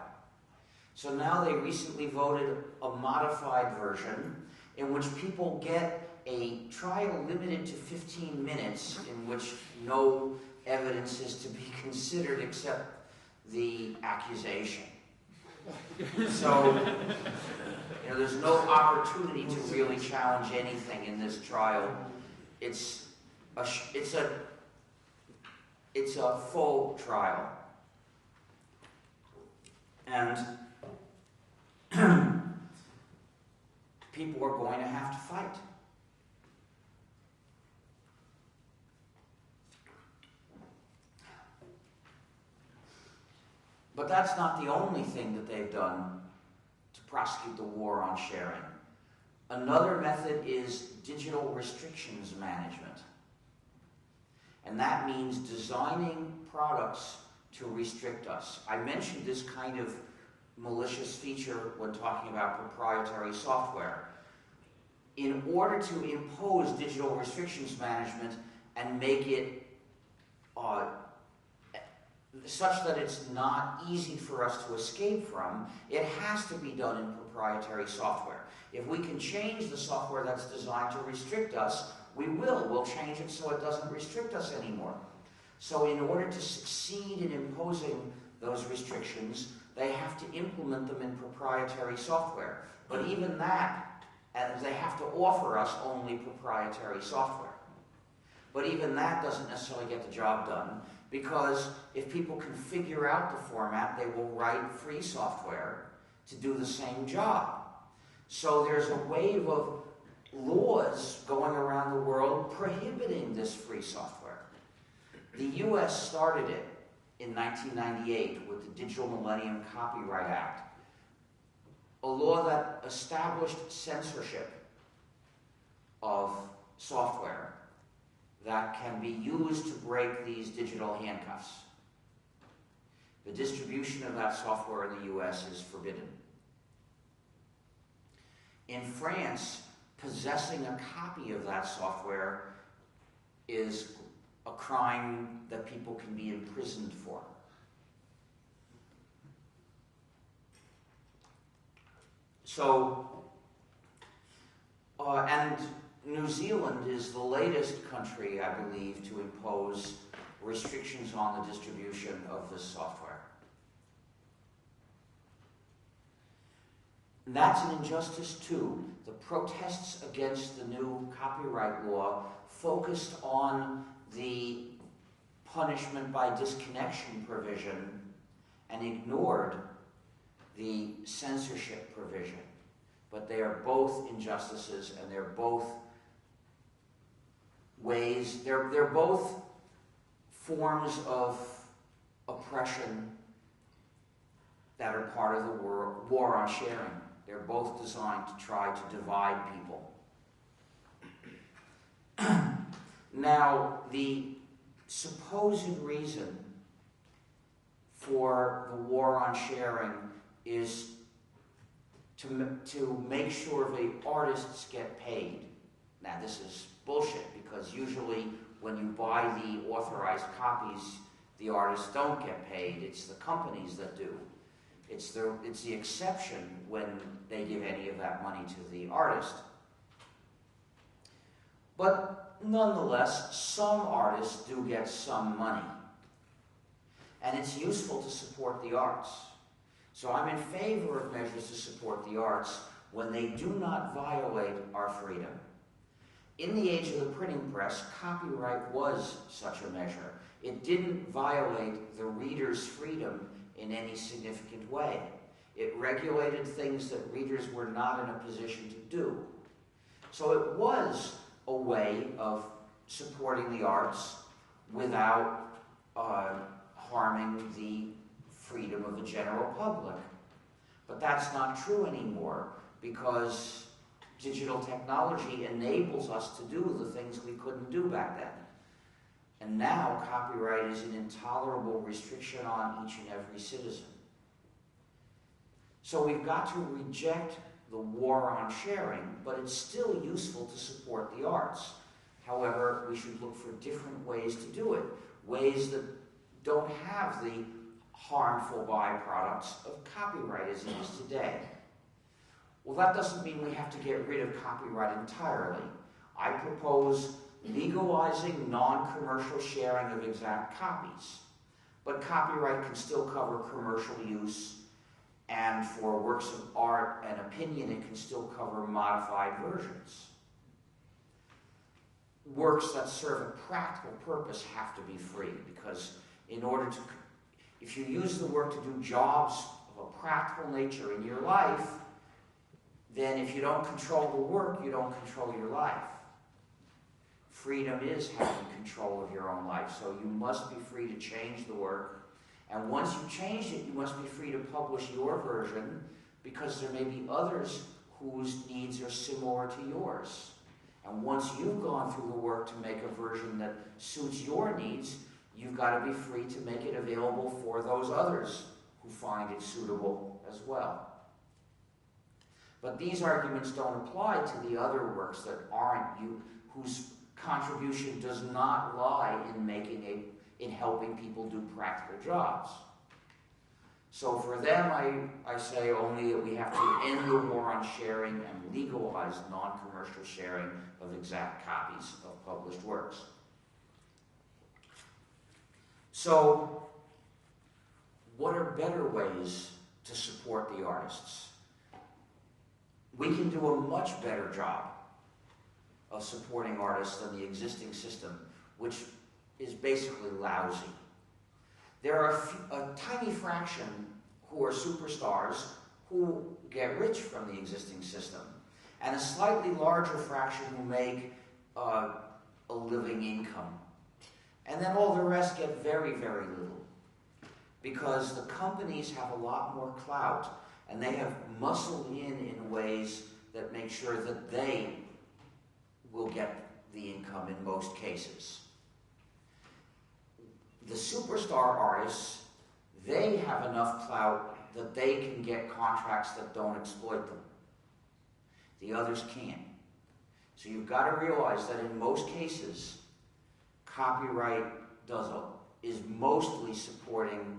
So now they recently voted a modified version in which people get a trial limited to 15 minutes in which no evidence is to be considered except the accusation. So, there's no opportunity to really challenge anything in this trial. It's a full trial. And people are going to have to fight. But that's not the only thing that they've done to prosecute the war on sharing. Another method is digital restrictions management. And that means designing products to restrict us. I mentioned this kind of malicious feature when talking about proprietary software. In order to impose digital restrictions management and make it such that it's not easy for us to escape from, it has to be done in proprietary software. If we can change the software that's designed to restrict us, we will. We'll change it so it doesn't restrict us anymore. So in order to succeed in imposing those restrictions, they have to implement them in proprietary software. But even that, they have to offer us only proprietary software. But even that doesn't necessarily get the job done, because if people can figure out the format, they will write free software to do the same job. So there's a wave of laws going around the world prohibiting this free software. The US started it in 1998 with the Digital Millennium Copyright Act, a law that established censorship of software that can be used to break these digital handcuffs. The distribution of that software in the US is forbidden. In France, possessing a copy of that software is a crime that people can be imprisoned for. So, and New Zealand is the latest country, I believe, to impose restrictions on the distribution of this software. And that's an injustice too. The protests against the new copyright law focused on the punishment by disconnection provision and ignored the censorship provision. But they are both injustices, and they're both ways, they're both forms of oppression that are part of the war on sharing. They're both designed to try to divide people. Now, the supposed reason for the war on sharing is to make sure the artists get paid. Now, this is bullshit, because usually when you buy the authorized copies, the artists don't get paid. It's the companies that do. It's the exception when they give any of that money to the artist. But nonetheless, some artists do get some money. And it's useful to support the arts. So I'm in favor of measures to support the arts when they do not violate our freedom. In the age of the printing press, copyright was such a measure. It didn't violate the reader's freedom in any significant way. It regulated things that readers were not in a position to do. So it was a way of supporting the arts without harming the freedom of the general public. But that's not true anymore, because digital technology enables us to do the things we couldn't do back then. And now copyright is an intolerable restriction on each and every citizen. So we've got to reject the war on sharing, but it's still useful to support the arts. However, we should look for different ways to do it, ways that don't have the harmful byproducts of copyright as it is today. Well, that doesn't mean we have to get rid of copyright entirely. I propose legalizing non-commercial sharing of exact copies. But copyright can still cover commercial use, and for works of art and opinion, it can still cover modified versions. Works that serve a practical purpose have to be free, because in order to, if you use the work to do jobs of a practical nature in your life, then if you don't control the work, you don't control your life. Freedom is having control of your own life, so you must be free to change the work And once you've changed it, you must be free to publish your version, because there may be others whose needs are similar to yours. And once you've gone through the work to make a version that suits your needs, you've got to be free to make it available for those others who find it suitable as well. But these arguments don't apply to the other works that aren't you, whose contribution does not lie in helping people do practical jobs. So for them, I say only that we have to end the war on sharing and legalize non-commercial sharing of exact copies of published works. So, what are better ways to support the artists? We can do a much better job of supporting artists than the existing system, which is basically lousy. There are a tiny fraction who are superstars who get rich from the existing system, and a slightly larger fraction who make a living income. And then all the rest get very, very little, because the companies have a lot more clout, and they have muscled in ways that make sure that they will get the income in most cases. The superstar artists, they have enough clout that they can get contracts that don't exploit them. The others can't. So you've got to realize that in most cases, copyright is mostly supporting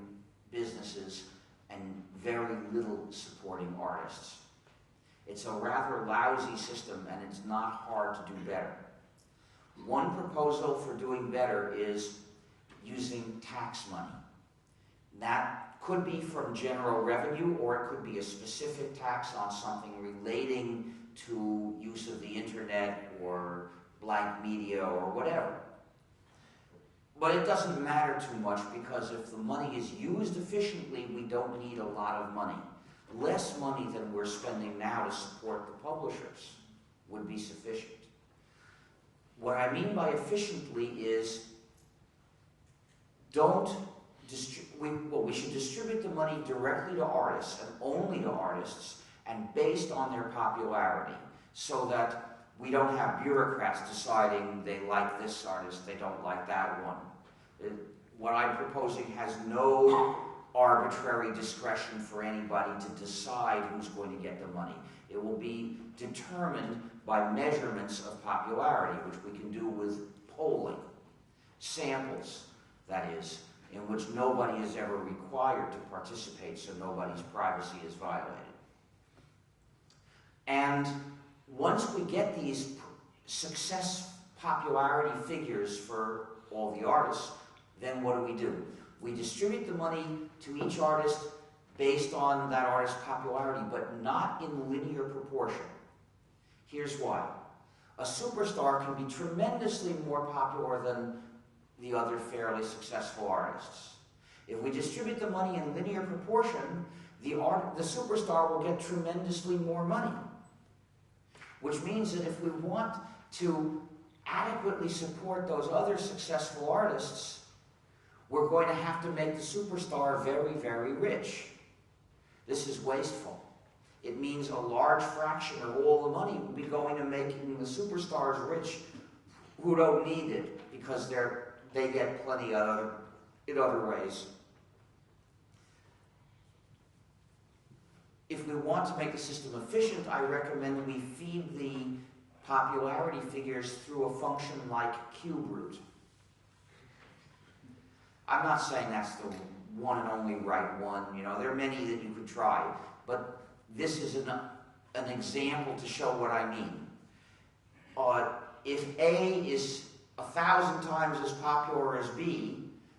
businesses and very little supporting artists. It's a rather lousy system, and it's not hard to do better. One proposal for doing better is using tax money. That could be from general revenue, or it could be a specific tax on something relating to use of the internet or blank media or whatever. But it doesn't matter too much, because if the money is used efficiently, we don't need a lot of money. Less money than we're spending now to support the publishers would be sufficient. What I mean by efficiently is we should distribute the money directly to artists and only to artists, and based on their popularity, so that we don't have bureaucrats deciding they like this artist, they don't like that one. What I'm proposing has no arbitrary discretion for anybody to decide who's going to get the money. It will be determined by measurements of popularity, which we can do with polling, samples, that is, in which nobody is ever required to participate, so nobody's privacy is violated. And once we get these success popularity figures for all the artists, then what do? We distribute the money to each artist based on that artist's popularity, but not in linear proportion. Here's why. A superstar can be tremendously more popular than the other fairly successful artists. If we distribute the money in linear proportion, the superstar will get tremendously more money. Which means that if we want to adequately support those other successful artists, we're going to have to make the superstar very, very rich. This is wasteful. It means a large fraction of all the money will be going to making the superstars rich who don't need it, because they get plenty in other ways. If we want to make the system efficient, I recommend we feed the popularity figures through a function like cubroot. I'm not saying that's the one and only right one. There are many that you could try, but this is an example to show what I mean. If A is 1,000 times as popular as B,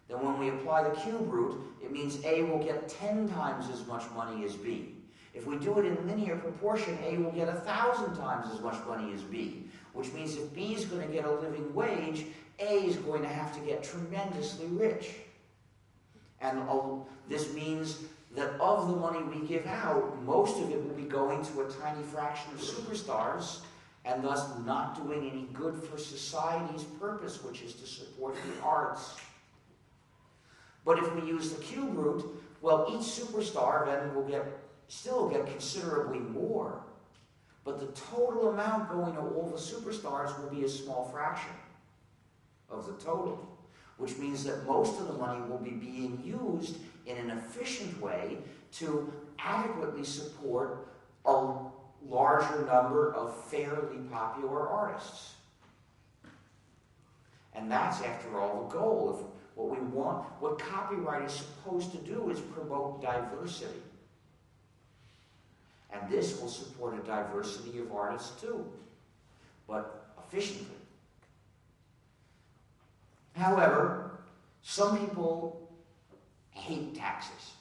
then when we apply the cubroot, it means A will get 10 times as much money as B. If we do it in linear proportion, A will get 1,000 times as much money as B, which means if B is going to get a living wage, A is going to have to get tremendously rich. And this means that of the money we give out, most of it will be going to a tiny fraction of superstars, and thus not doing any good for society's purpose, which is to support the arts. But if we use the cube root, well, each superstar then will still get considerably more. But the total amount going to all the superstars will be a small fraction of the total, which means that most of the money will be being used in an efficient way to adequately support a larger number of fairly popular artists. And that's, after all, the goal of what we want. What copyright is supposed to do is promote diversity. And this will support a diversity of artists too, but efficiently. However, some people hate taxes.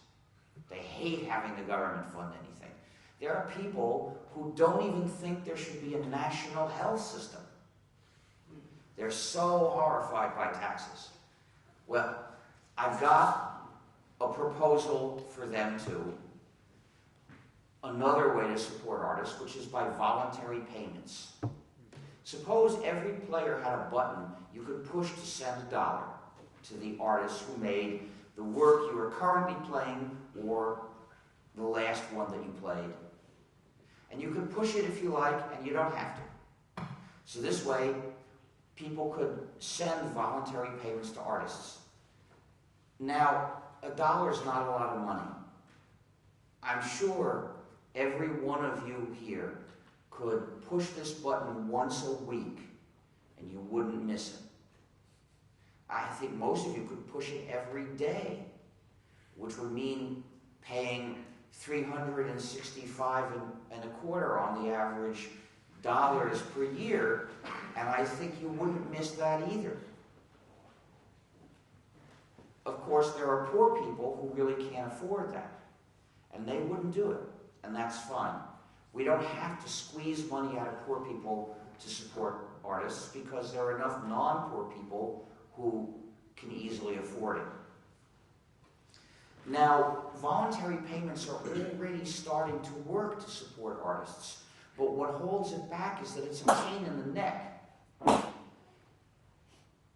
They hate having the government fund anything. There are people who don't even think there should be a national health system. They're so horrified by taxes. Well, I've got a proposal for them too. Another way to support artists, which is by voluntary payments. Suppose every player had a button you could push to send $1 to the artist who made the work you are currently playing or the last one that you played. And you can push it if you like, and you don't have to. So this way, people could send voluntary payments to artists. Now, $1 is not a lot of money. I'm sure every one of you here could push this button once a week and you wouldn't miss it. I think most of you could push it every day, which would mean paying $365 and a quarter on the average dollars per year, and I think you wouldn't miss that either. Of course, there are poor people who really can't afford that, and they wouldn't do it, and that's fine. We don't have to squeeze money out of poor people to support artists because there are enough non-poor people who can easily afford it. Now, voluntary payments are already starting to work to support artists, but what holds it back is that it's a pain in the neck.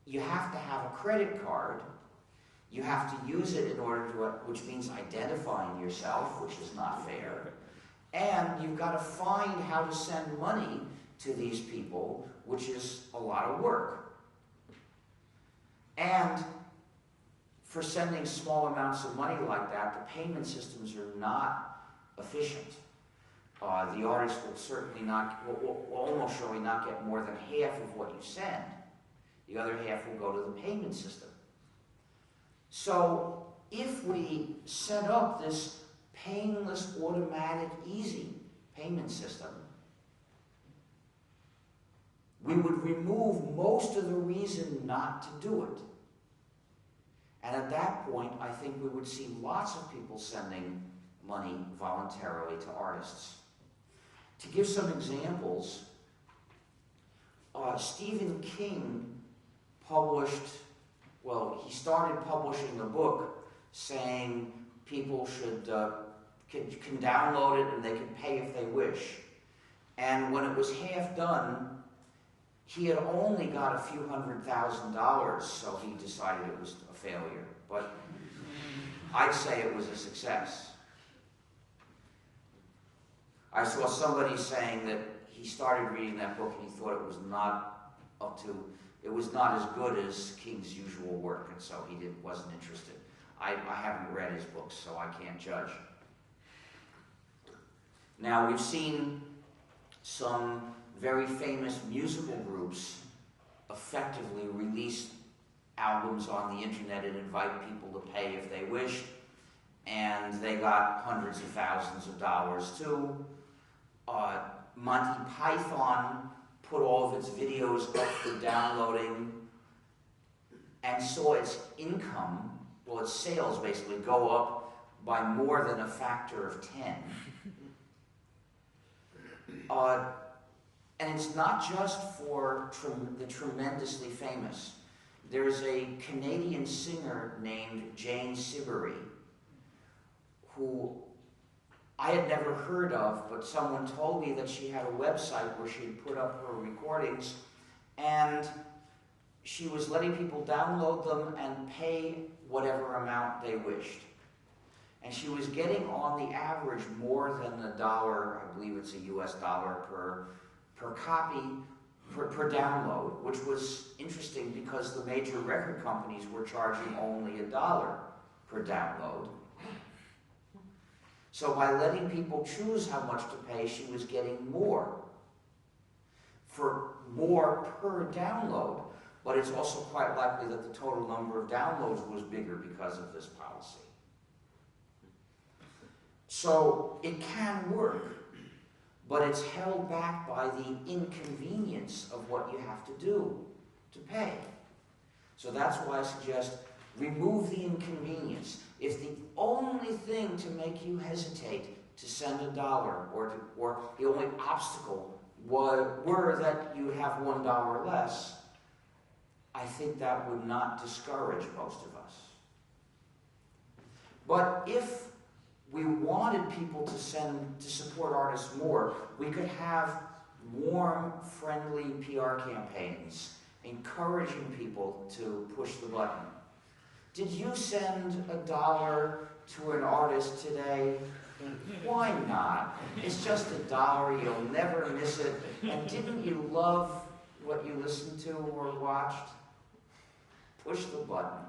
You have to have a credit card. You have to use it in order to, which means identifying yourself, which is not fair. And you've got to find how to send money to these people, which is a lot of work. And for sending small amounts of money like that, the payment systems are not efficient. The artist will certainly not, will almost surely not get more than half of what you send. The other half will go to the payment system. So if we set up this painless, automatic, easy payment system, we would remove most of the reason not to do it. And at that point, I think we would see lots of people sending money voluntarily to artists. To give some examples, Stephen King published, well, he started publishing a book saying people should can download it and they can pay if they wish. And when it was half done, he had only got a few $100,000, so he decided it was a failure. But I'd say it was a success. I saw somebody saying that he started reading that book and he thought it was not it was not as good as King's usual work, and so he wasn't interested. I haven't read his books, so I can't judge. Now, we've seen some very famous musical groups effectively release albums on the internet and invite people to pay if they wished, and they got hundreds of thousands of dollars too. Monty Python put all of its videos up for downloading and saw its income, well, its sales basically, go up by more than a factor of 10. And it's not just for the tremendously famous. There's a Canadian singer named Jane Siberry who I had never heard of, but someone told me that she had a website where she'd put up her recordings, and she was letting people download them and pay whatever amount they wished. And she was getting, on the average, more than $1, I believe it's a US dollar per copy, per download, which was interesting because the major record companies were charging only $1 per download. So by letting people choose how much to pay, she was getting more per download. But it's also quite likely that the total number of downloads was bigger because of this policy. So it can work, but it's held back by the inconvenience of what you have to do to pay. So that's why I suggest remove the inconvenience. If the only thing to make you hesitate to send $1 or the only obstacle were that you have $1 less, I think that would not discourage most of us. But if we wanted people to support artists more, we could have warm, friendly PR campaigns encouraging people to push the button. Did you send $1 to an artist today? Why not? It's just $1, you'll never miss it. And didn't you love what you listened to or watched? Push the button.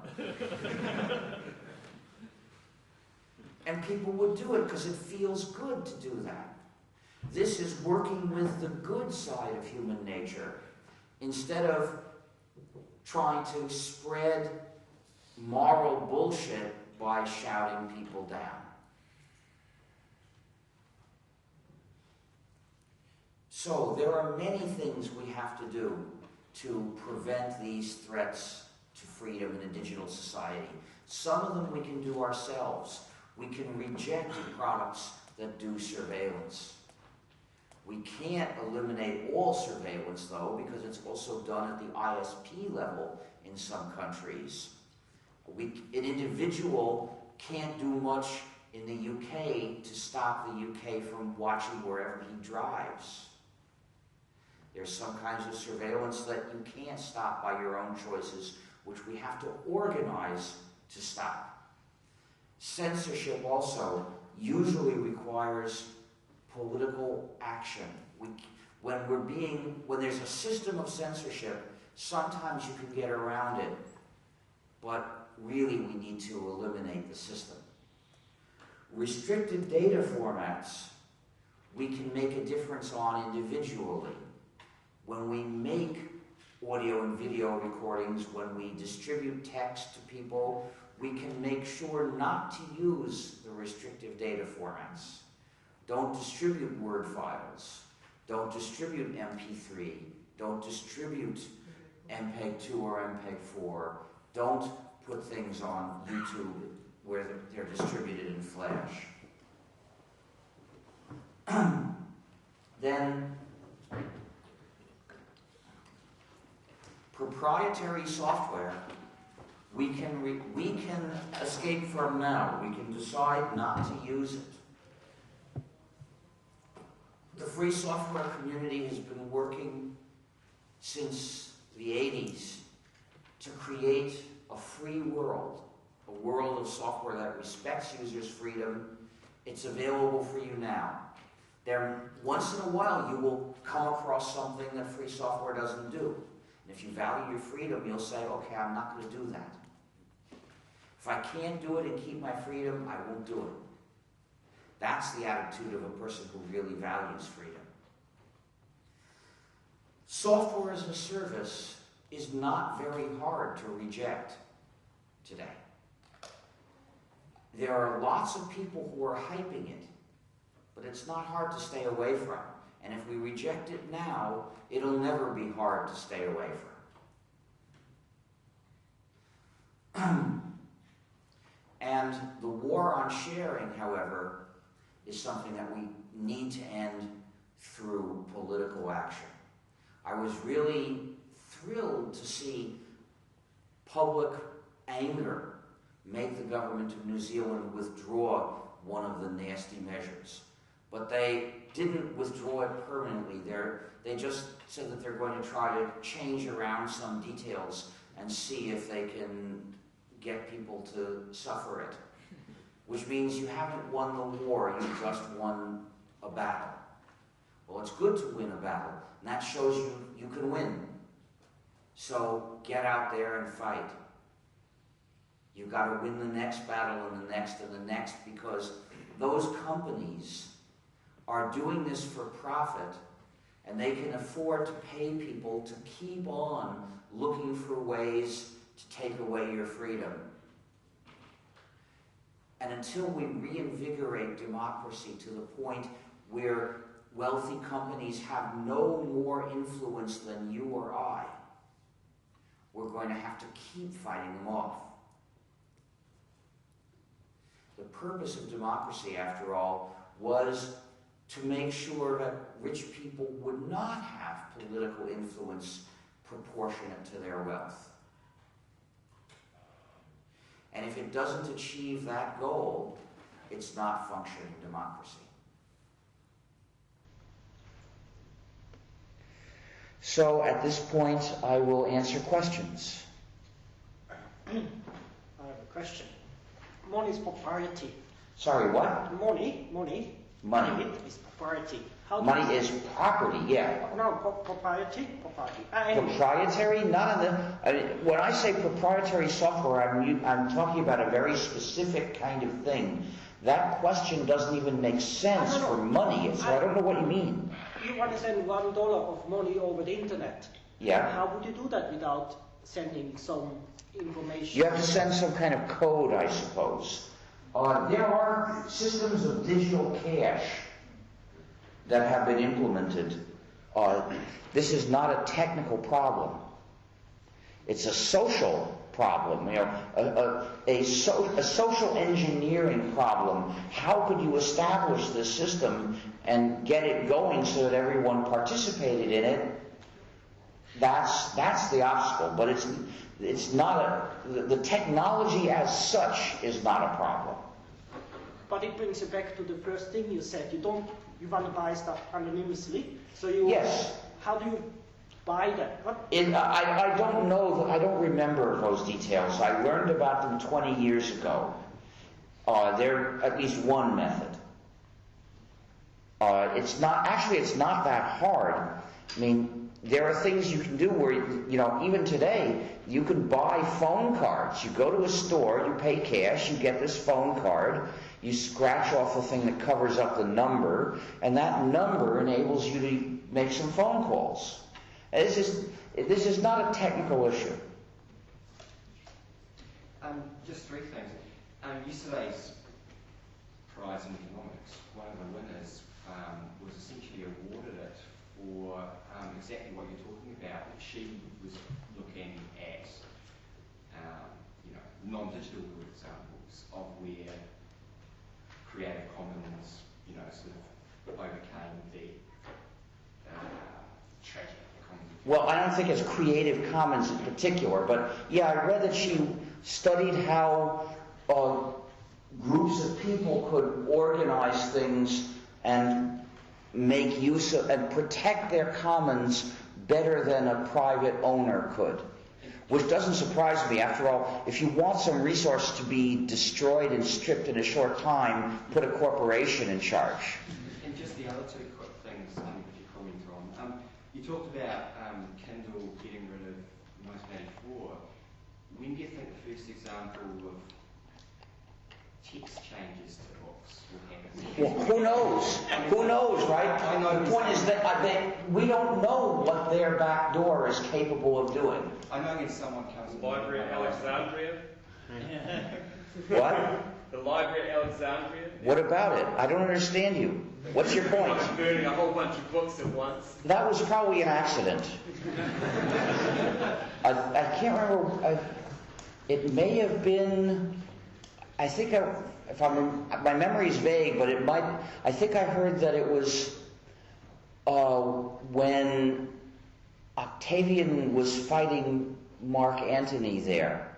And people would do it because it feels good to do that. This is working with the good side of human nature instead of trying to spread moral bullshit by shouting people down. So there are many things we have to do to prevent these threats to freedom in a digital society. Some of them we can do ourselves. We can reject products that do surveillance. We can't eliminate all surveillance, though, because it's also done at the ISP level in some countries. An individual can't do much in the UK to stop the UK from watching wherever he drives. There's some kinds of surveillance that you can't stop by your own choices, which we have to organize to stop. Censorship also usually requires political action. When there's a system of censorship, sometimes you can get around it, but really we need to eliminate the system. Restricted data formats we can make a difference on individually. When we make audio and video recordings, when we distribute text to people, we can make sure not to use the restrictive data formats. Don't distribute Word files. Don't distribute MP3. Don't distribute MPEG-2 or MPEG-4. Don't put things on YouTube where they're distributed in Flash. Then, proprietary software we can escape from now. We can decide not to use it. The free software community has been working since the 80s to create a free world, a world of software that respects users' freedom. It's available for you now. Once in a while, you will come across something that free software doesn't do. And if you value your freedom, you'll say, okay, I'm not going to do that. If I can't do it and keep my freedom, I won't do it. That's the attitude of a person who really values freedom. Software as a service is not very hard to reject today. There are lots of people who are hyping it, but it's not hard to stay away from. And if we reject it now, it'll never be hard to stay away from. And the war on sharing, however, is something that we need to end through political action. I was really thrilled to see public anger make the government of New Zealand withdraw one of the nasty measures. But they didn't withdraw it permanently. They just said that they're going to try to change around some details and see if they can get people to suffer it. Which means you haven't won the war, you just won a battle. Well, it's good to win a battle, and that shows you can win. So get out there and fight. You've got to win the next battle and the next and the next, because those companies are doing this for profit, and they can afford to pay people to keep on looking for ways to take away your freedom. And until we reinvigorate democracy to the point where wealthy companies have no more influence than you or I, we're going to have to keep fighting them off. The purpose of democracy, after all, was to make sure that rich people would not have political influence proportionate to their wealth. And if it doesn't achieve that goal, it's not functioning democracy. So at this point, I will answer questions. I have a question. Money is propriety. Sorry, what? Money. Money. Is propriety. Money is property, yeah. No, propriety. Proprietary? Not in the... I mean, when I say proprietary software, I'm talking about a very specific kind of thing. That question doesn't even make sense for money, so I don't know what you mean. You want to send $1 of money over the internet. Yeah. How would you do that without sending some information? You have to send some kind of code, I suppose. There are systems of digital cash that have been implemented. This is not a technical problem. It's a social problem, a social engineering problem. How could you establish this system and get it going so that everyone participated in it? That's the obstacle, but it's not the technology as such is not a problem. But it brings you back to the first thing you said. You want to buy stuff anonymously. So Yes. How do you buy that? I don't know. I don't remember those details. I learned about them 20 years ago. They're at least one method. It's not that hard. I mean, there are things you can do where, even today, you can buy phone cards. You go to a store, you pay cash, you get this phone card, you scratch off the thing that covers up the number, and that number enables you to make some phone calls. This is not a technical issue. Just three things. Yesterday's prize in economics, one of the winners was essentially awarded it for exactly what you're talking about. She was looking at non-digital examples of where Creative Commons sort of overcame the tragic economy. Well, I don't think it's Creative Commons in particular, but yeah, I read that she studied how groups of people could organize things and make use of and protect their commons better than a private owner could. Which doesn't surprise me. After all, if you want some resource to be destroyed and stripped in a short time, put a corporation in charge. And just the other two quick things that you comment on. You talked about Kindle getting rid of 1984. When do you think the first example of text changes to books will happen? Well, who knows? Who knows, right? The point is that we don't know what their back door is capable of doing. I know when someone comes... The Library at Alexandria? What? The Library at Alexandria? What about it? I don't understand you. What's your point? I'm burning a whole bunch of books at once. That was probably an accident. I can't remember. It may have been... I think my memory is vague, but it might. I think I heard that it was when Octavian was fighting Mark Antony there,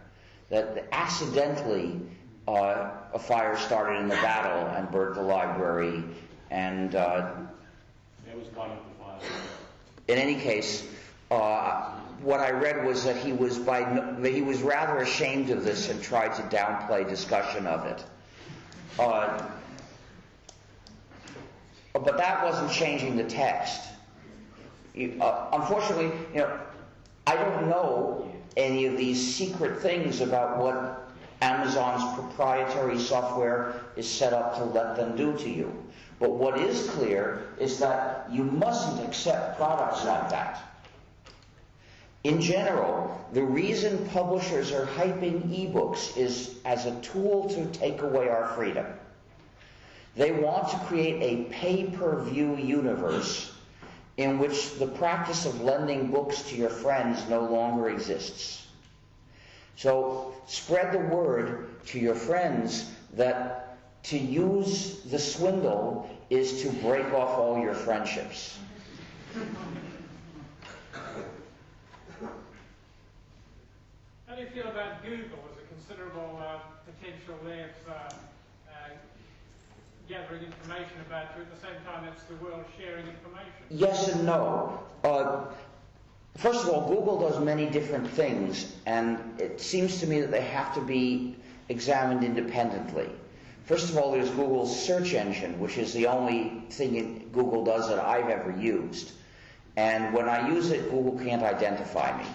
that accidentally a fire started in the battle and burnt the library, and That was one of the files. In any case, what I read was that he was rather ashamed of this and tried to downplay discussion of it. But that wasn't changing the text. Unfortunately, I don't know any of these secret things about what Amazon's proprietary software is set up to let them do to you. But what is clear is that you mustn't accept products like that. In general, the reason publishers are hyping ebooks is as a tool to take away our freedom. They want to create a pay-per-view universe in which the practice of lending books to your friends no longer exists. So spread the word to your friends that to use the swindle is to break off all your friendships. How do you feel about Google as a considerable potential there of gathering information about you at the same time it's the world sharing information? Yes and no. First of all, Google does many different things, and it seems to me that they have to be examined independently. First of all, there's Google's search engine, which is the only thing Google does that I've ever used. And when I use it, Google can't identify me.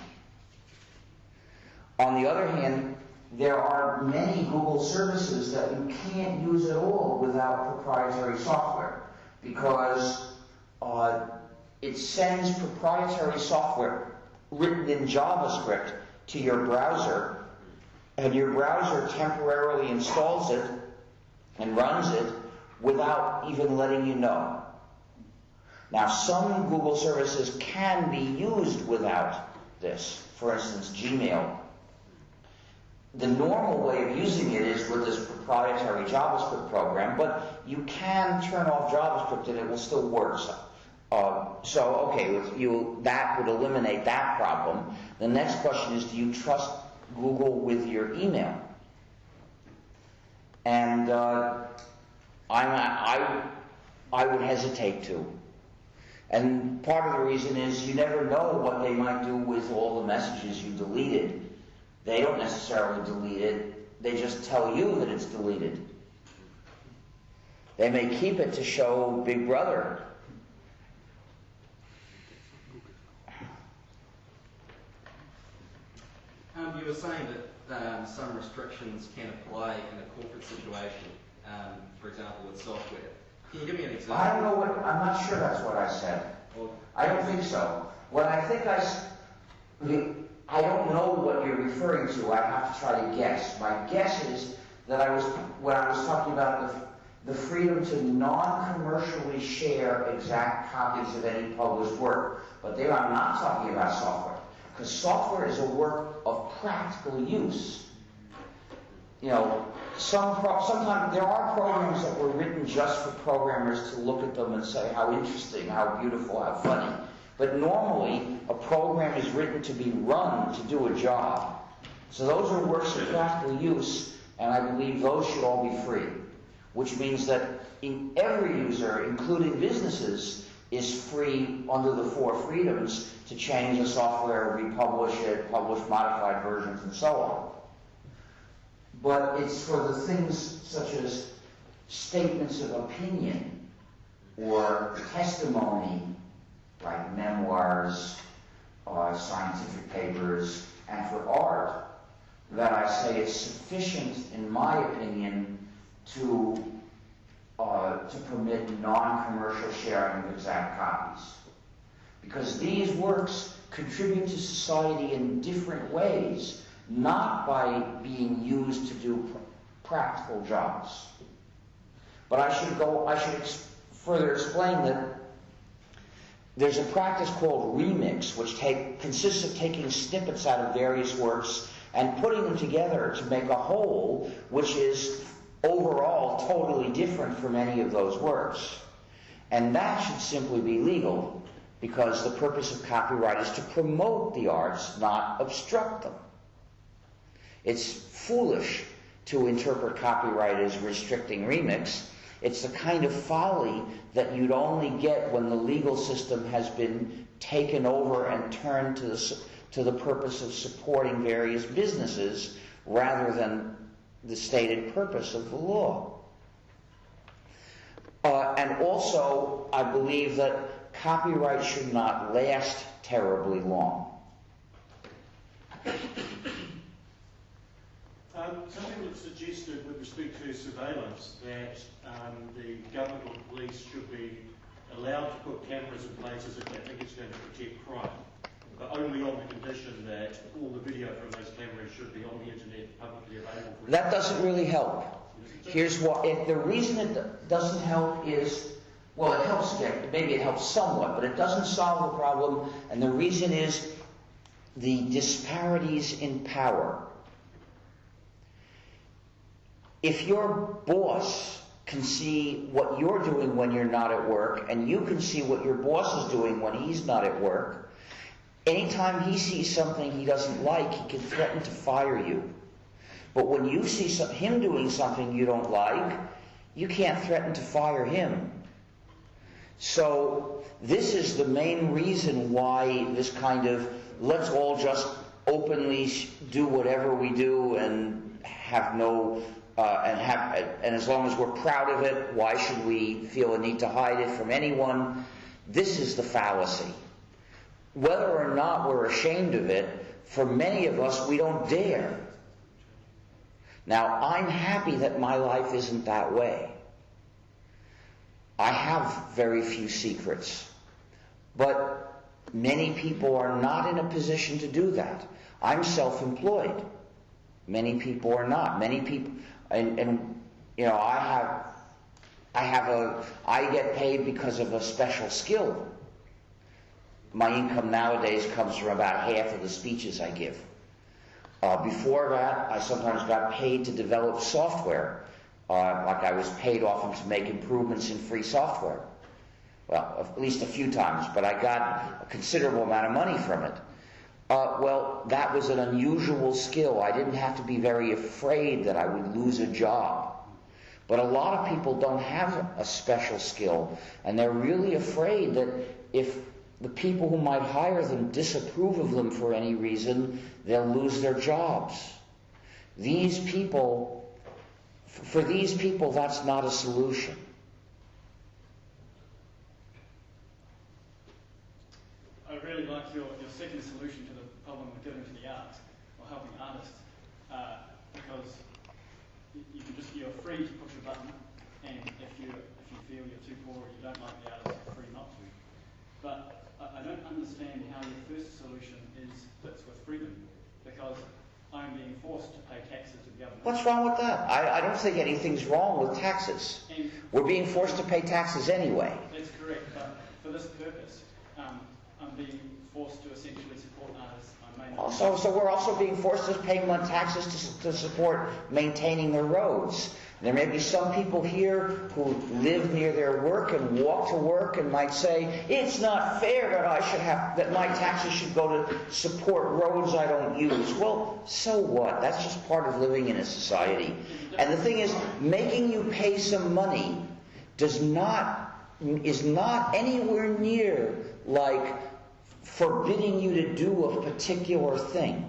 On the other hand, there are many Google services that you can't use at all without proprietary software, because it sends proprietary software written in JavaScript to your browser, and your browser temporarily installs it and runs it without even letting you know. Now, some Google services can be used without this. For instance, Gmail. The normal way of using it is with this proprietary JavaScript program, but you can turn off JavaScript and it will still work. That would eliminate that problem. The next question is, do you trust Google with your email? And I would hesitate to. And part of the reason is you never know what they might do with all the messages you deleted. They don't necessarily delete it. They just tell you that it's deleted. They may keep it to show Big Brother. You were saying that some restrictions can apply in a corporate situation, for example, with software. Can you give me an example? I don't know I'm not sure that's what I said. Well, I don't think so. I don't know what you're referring to. I have to try to guess. My guess is that when I was talking about the freedom to non-commercially share exact copies of any published work. But there I'm not talking about software. Because software is a work of practical use. Sometimes there are programs that were written just for programmers to look at them and say how interesting, how beautiful, how funny. But normally, a program is written to be run to do a job. So those are works of practical use, and I believe those should all be free. Which means that every user, including businesses, is free under the 4 freedoms to change the software, republish it, publish modified versions, and so on. But it's for the things such as statements of opinion or testimony, like memoirs, scientific papers, and for art, that I say it's sufficient, in my opinion, to permit non-commercial sharing of exact copies. Because these works contribute to society in different ways, not by being used to do practical jobs. But I should further explain that there's a practice called remix, which consists of taking snippets out of various works and putting them together to make a whole, which is overall totally different from any of those works. And that should simply be legal, because the purpose of copyright is to promote the arts, not obstruct them. It's foolish to interpret copyright as restricting remix. It's the kind of folly that you'd only get when the legal system has been taken over and turned to the purpose of supporting various businesses rather than the stated purpose of the law. And also, I believe that copyright should not last terribly long. Something was suggested with respect to surveillance that the government or police should be allowed to put cameras in places if they think it's going to protect crime, but only on the condition that all the video from those cameras should be on the internet publicly available. That doesn't really help. Here's what, the reason it doesn't help is, well, it helps, maybe it helps somewhat, but it doesn't solve the problem, and the reason is the disparities in power. If your boss can see what you're doing when you're not at work, and you can see what your boss is doing when he's not at work, anytime he sees something he doesn't like, he can threaten to fire you. But when you see him doing something you don't like, you can't threaten to fire him. So this is the main reason why this kind of, let's all just openly do whatever we do and have no, and as long as we're proud of it, why should we feel a need to hide it from anyone? This is the fallacy. Whether or not we're ashamed of it, for many of us, we don't dare. Now, I'm happy that my life isn't that way. I have very few secrets. But many people are not in a position to do that. I'm self-employed. Many people are not. Many people, and you know, I get paid because of a special skill. My income nowadays comes from about half of the speeches I give. Before that, I sometimes got paid to develop software. Like I was paid often to make improvements in free software. Well, at least a few times, but I got a considerable amount of money from it. Well, that was an unusual skill. I didn't have to be very afraid that I would lose a job. But a lot of people don't have a special skill, and they're really afraid that if the people who might hire them disapprove of them for any reason, they'll lose their jobs. These people, for these people, that's not a solution. I really like your second solution to the problem of giving to the arts, or helping artists, because you're free to push a button, and if you feel you're too poor or you don't like the artist, you're free not to. But I don't understand how your first solution fits with freedom, because I'm being forced to pay taxes to the government. What's wrong with that? I don't think anything's wrong with taxes. We're being forced to pay taxes anyway. That's correct, but for this purpose, I'm being forced to essentially support artists. So we're also being forced to pay taxes to support maintaining the roads. There may be some people here who live near their work and walk to work and might say, it's not fair that my taxes should go to support roads I don't use. Well, so what? That's just part of living in a society. And the thing is, making you pay some money is not anywhere near like forbidding you to do a particular thing.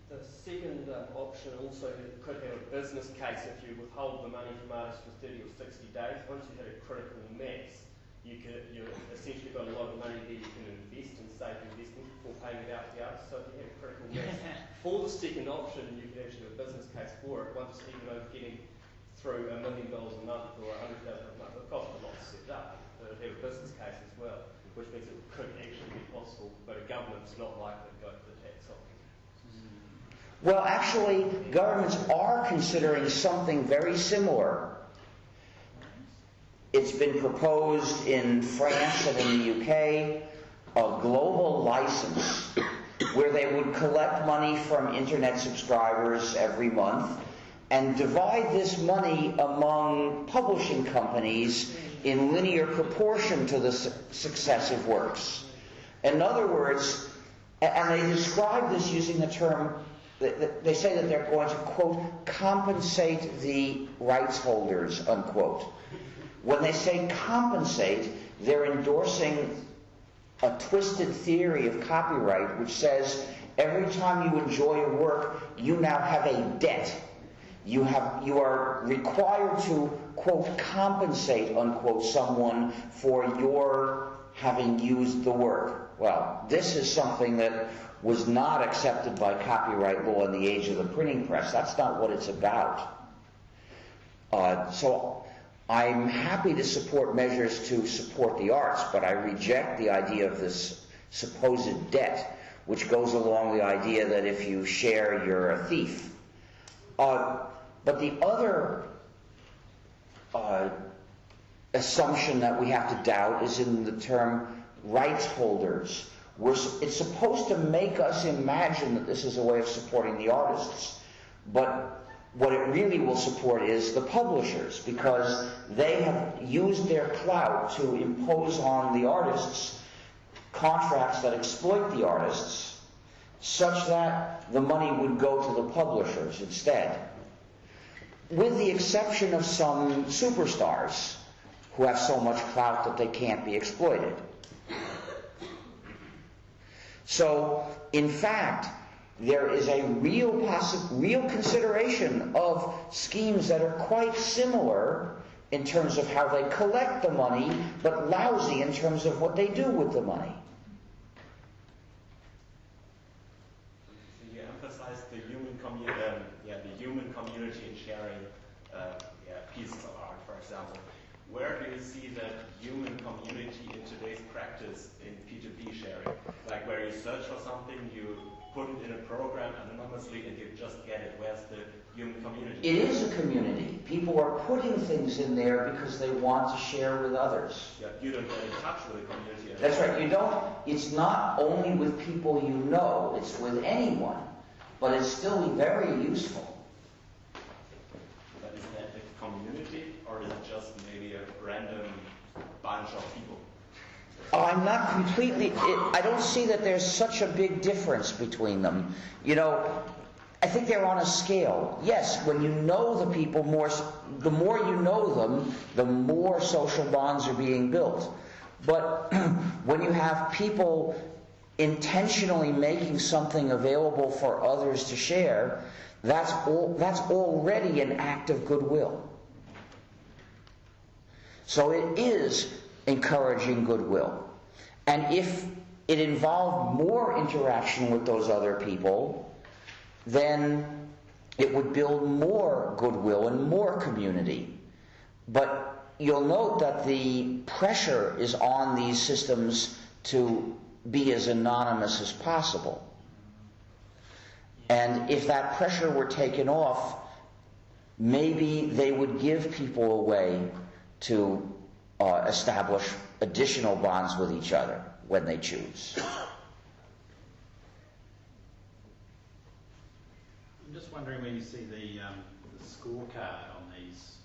The second option also could have a business case if you withhold the money from artists for 30 or 60 days. Once you hit a critical mass, you've essentially got a lot of money there you can invest in safe investment before paying it out to the artists. So if you have a critical mass, for the second option, you could actually have a business case for it. Once even over getting through $1 million a month or $100,000 a month, it costs a lot to set up. But it would have a business case as well, which means it could actually be possible, but a government's not likely to go for the tax option. Well, actually, governments are considering something very similar. It's been proposed in France and in the UK, a global license where they would collect money from internet subscribers every month and divide this money among publishing companies in linear proportion to the successive works. In other words, and they describe this using the term they say that they're going to, quote, compensate the rights holders, unquote. When they say compensate, they're endorsing a twisted theory of copyright which says every time you enjoy a work, you now have a debt. You are required to, quote, compensate, unquote, someone for your having used the work. Well, this is something that was not accepted by copyright law in the age of the printing press. That's not what it's about. So I'm happy to support measures to support the arts, but I reject the idea of this supposed debt, which goes along the idea that if you share, you're a thief. But the other assumption that we have to doubt is in the term rights holders. It's supposed to make us imagine that this is a way of supporting the artists, but what it really will support is the publishers, because they have used their clout to impose on the artists contracts that exploit the artists, such that the money would go to the publishers instead, with the exception of some superstars who have so much clout that they can't be exploited. So, in fact, there is a real consideration of schemes that are quite similar in terms of how they collect the money, but lousy in terms of what they do with the money. So you emphasize the human community in sharing pieces of art, for example. Where do you see that human community in today's practice in P2P sharing? Like where you search for something, you put it in a program anonymously and you just get it. Where's the human community? It is a community. People are putting things in there because they want to share with others. Yeah, you don't get in touch with the community. That's right. You don't. It's not only with people you know. It's with anyone. But it's still very useful. But is that a community, or is it just maybe a random bunch of people? Oh, I'm not completely... I don't see that there's such a big difference between them. You know, I think they're on a scale. Yes, when you know the people more, the more you know them, the more social bonds are being built. But when you have people intentionally making something available for others to share, that's already an act of goodwill. So it is encouraging goodwill. And if it involved more interaction with those other people, then it would build more goodwill and more community. But you'll note that the pressure is on these systems to be as anonymous as possible. And if that pressure were taken off, maybe they would give people a way to establish additional bonds with each other when they choose. I'm just wondering where you see the scorecard on these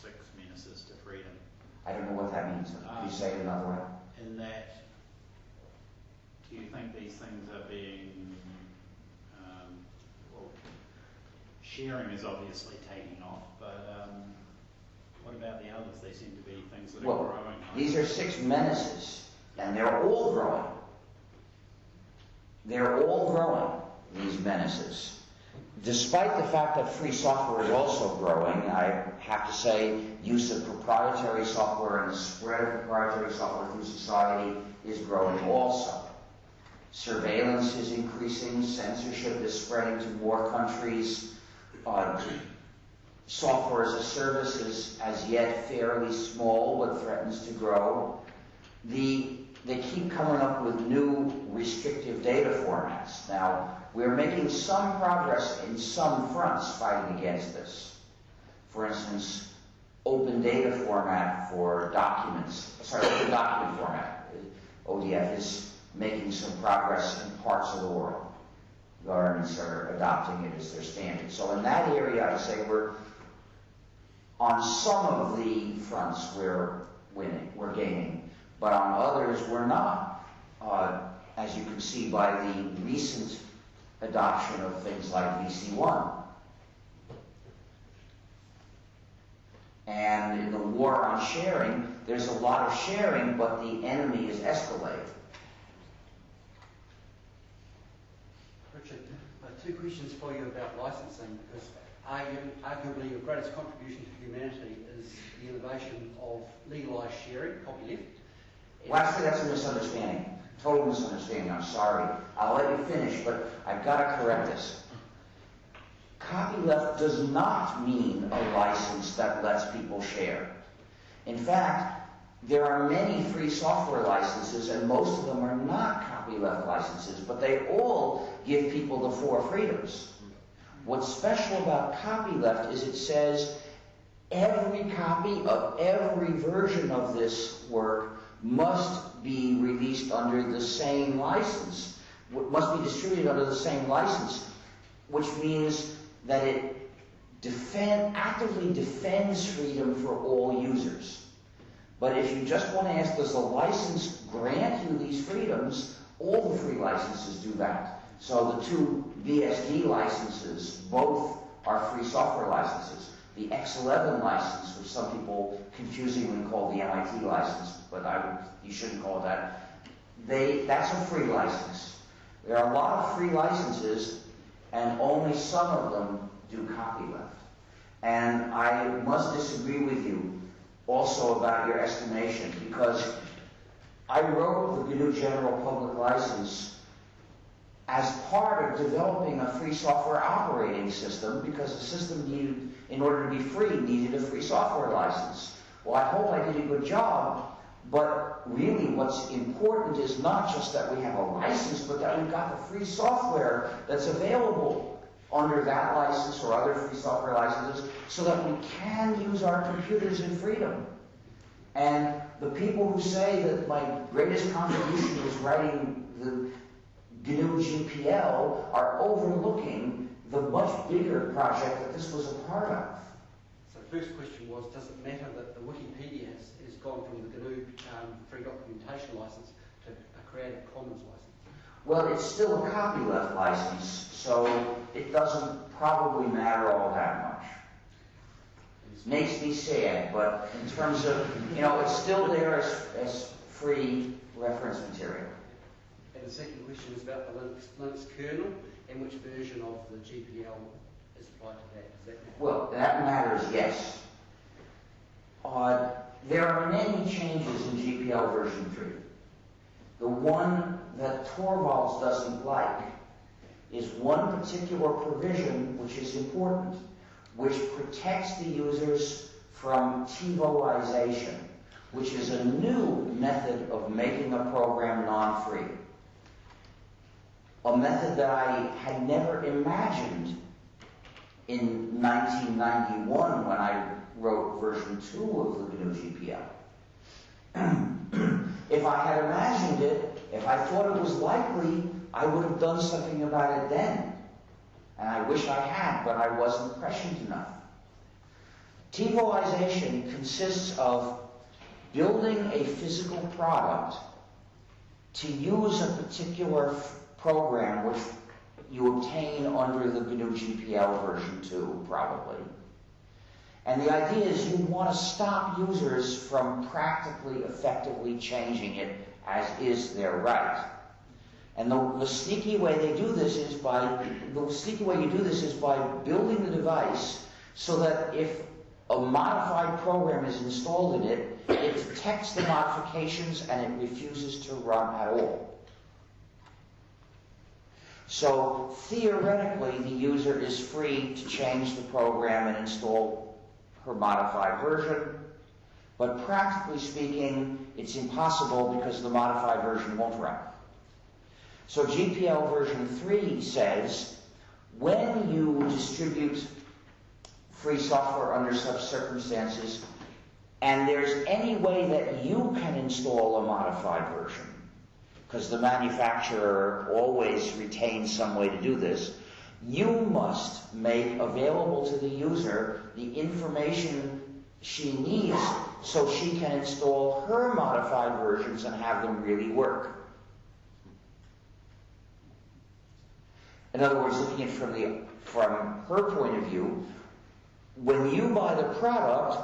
6 menaces to freedom. I don't know what that means. Can you say it another way? In that, do you think these things are being... well, sharing is obviously taking off, but what about the others? They seem to be things that are growing. Right? These are 6 menaces, and they're all growing. They're all growing, these menaces. Despite the fact that free software is also growing, I have to say use of proprietary software and the spread of proprietary software through society is growing also. Surveillance is increasing, censorship is spreading to more countries. Software as a service is as yet fairly small but threatens to grow. They keep coming up with new restrictive data formats. Now, we're making some progress in some fronts fighting against this. For instance, open data format for documents, open document format, ODF, is making some progress in parts of the world. Governments are adopting it as their standard. So in that area, I'd say we're on some of the fronts we're winning, we're gaining, but on others we're not. As you can see by the recent adoption of things like VC1. And in the war on sharing, there's a lot of sharing, but the enemy is Escalade. Richard, two questions for you about licensing, because arguably your greatest contribution to humanity is the innovation of legalised sharing, copyleft. Well, actually, that's a misunderstanding. Total misunderstanding. I'm sorry. I'll let you finish, but I've got to correct this. Copyleft does not mean a license that lets people share. In fact, there are many free software licenses, and most of them are not copyleft licenses, but they all give people the 4 freedoms. What's special about copyleft is it says every copy of every version of this work must be released under the same license, must be distributed under the same license, which means that it actively defends freedom for all users. But if you just want to ask, does the license grant you these freedoms, all the free licenses do that. So the 2 BSD licenses, both are free software licenses. The X11 license, which some people confusingly call the MIT license, but you shouldn't call it that, that's a free license. There are a lot of free licenses, and only some of them do copyleft. And I must disagree with you also about your estimation, because I wrote the GNU General Public License as part of developing a free software operating system, because the system needed, in order to be free, needed a free software license. Well, I hope I did a good job, but really what's important is not just that we have a license, but that we've got the free software that's available under that license or other free software licenses, so that we can use our computers in freedom. And the people who say that my greatest contribution was writing the GNU GPL are overlooking the much bigger project that this was a part of. So the first question was, does it matter that the Wikipedia has gone from the GNU free documentation license to a Creative Commons license? Well, it's still a copyleft license, so it doesn't probably matter all that much. Makes me sad, but in terms of, it's still there as free reference material. And the second question is about the Linux kernel, and which version of the GPL is applied to that. Does that matter? Well, that matters, yes. There are many changes in GPL version 3. The one that Torvalds doesn't like is one particular provision which is important, which protects the users from TiVoization, which is a new method of making a program non-free. A method that I had never imagined in 1991 when I wrote version 2 of the GNU GPL. If I had imagined it, if I thought it was likely, I would have done something about it then. And I wish I had, but I wasn't prescient enough. TiVoization consists of building a physical product to use a particular program which you obtain under the GNU GPL version 2, probably. And the idea is you want to stop users from practically, effectively changing it as is their right. And the sneaky way they do this is by building the device so that if a modified program is installed in it, it detects the modifications and it refuses to run at all. So theoretically, the user is free to change the program and install her modified version, but practically speaking, it's impossible because the modified version won't run. So GPL version 3 says, when you distribute free software under such circumstances, and there's any way that you can install a modified version, because the manufacturer always retains some way to do this, you must make available to the user the information she needs so she can install her modified versions and have them really work. In other words, looking at it from her point of view, when you buy the product,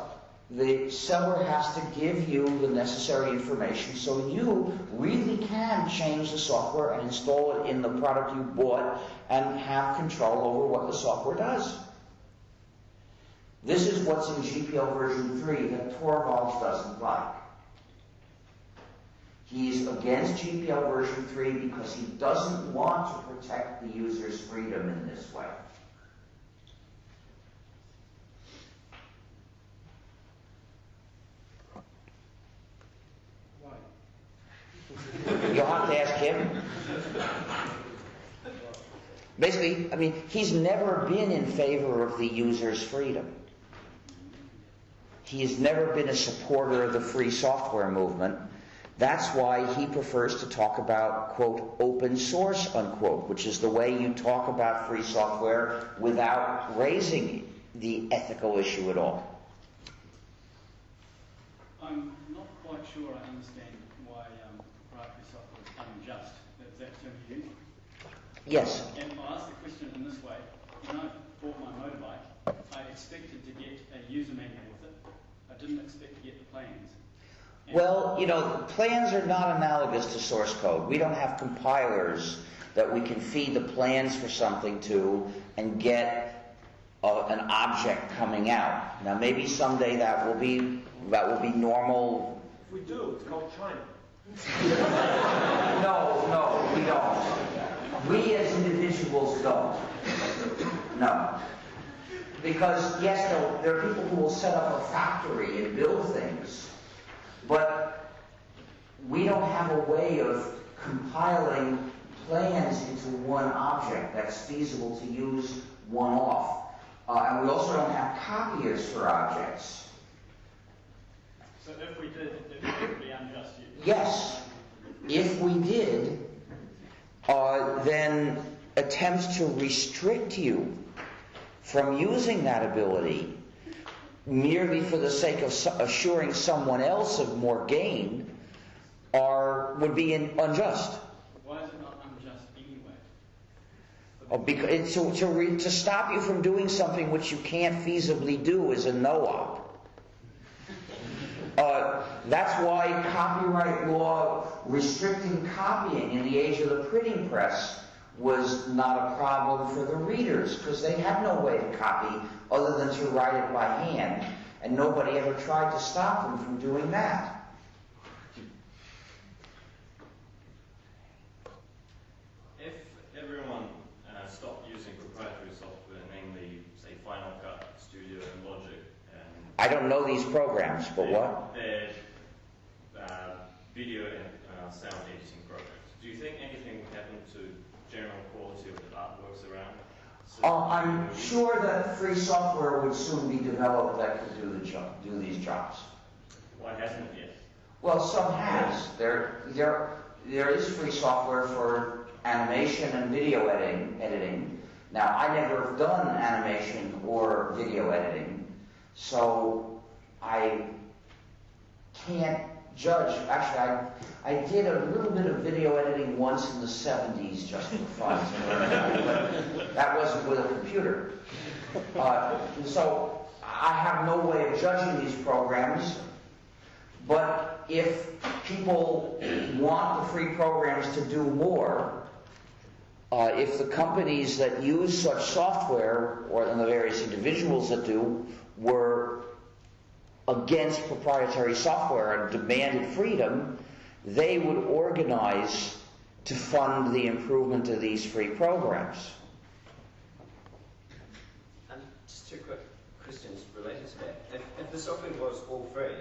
the seller has to give you the necessary information so you really can change the software and install it in the product you bought and have control over what the software does. This is what's in GPL version 3 that Torvalds doesn't like. He's against GPL version 3 because he doesn't want to protect the user's freedom in this way. You'll have to ask him. Basically, I mean, he's never been in favor of the user's freedom. He has never been a supporter of the free software movement. That's why he prefers to talk about, quote, open source, unquote, which is the way you talk about free software without raising the ethical issue at all. I'm not quite sure I understand why proprietary software is unjust. Is that term you use? Yes. And I'll ask the question in this way. When I bought my motorbike, I expected to get a user manual with it. I didn't expect to get the plans. Well, you know, plans are not analogous to source code. We don't have compilers that we can feed the plans for something to and get an object coming out. Now, maybe someday that will be normal. If we do, it's called China. No, we don't. We as individuals don't. No. Because, yes, there are people who will set up a factory and build things, but we don't have a way of compiling plans into one object that's feasible to use one-off. And we also don't have copiers for objects. So if we did, it would be unjust. Yes. If we did, then attempts to restrict you from using that ability merely for the sake of assuring someone else of more gain would be unjust. Why is it not unjust anyway? Because to stop you from doing something which you can't feasibly do is a no-op. That's why copyright law restricting copying in the age of the printing press was not a problem for the readers, because they had no way to copy other than to write it by hand, and nobody ever tried to stop them from doing that. If everyone stopped using proprietary software, namely, say, Final Cut, Studio, and Logic, I don't know these programs, but what? They're video and sound editing programs. Do you think anything would happen to general quality of the artworks around? I'm sure that free software would soon be developed that could do these jobs. Why hasn't it yet? Well, some has. There is free software for animation and video editing. Now, I never have done animation or video editing, so I can't judge. Actually, I did a little bit of video editing once in the 70s just for fun, but that wasn't with a computer. So I have no way of judging these programs, but if people want the free programs to do more, if the companies that use such software, or the various individuals that do, were against proprietary software and demanded freedom, they would organize to fund the improvement of these free programs. Just two quick questions related to that. If the software was all free,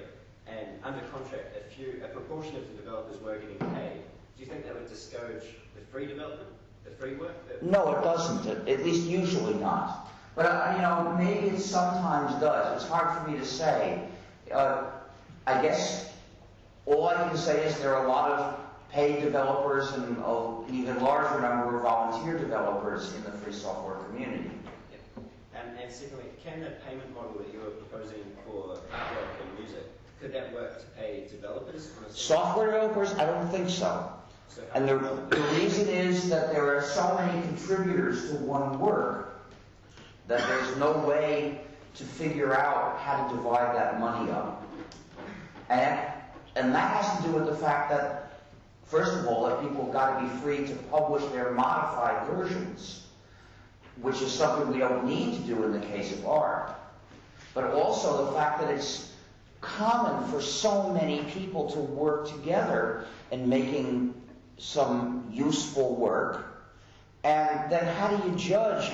and under contract a proportion of the developers were getting paid, do you think that would discourage the free development, the free work? No, it doesn't. At least usually not. But maybe it sometimes does. It's hard for me to say. I guess all I can say is there are a lot of paid developers and an even larger number of volunteer developers in the free software community. And secondly, can the payment model that you were proposing for artwork and music, could that work to pay developers? Software developers? I don't think so. And the reason is that there are so many contributors to one work that there's no way to figure out how to divide that money up. And that has to do with the fact that, first of all, that people have got to be free to publish their modified versions, which is something we don't need to do in the case of art. But also the fact that it's common for so many people to work together in making some useful work. And then how do you judge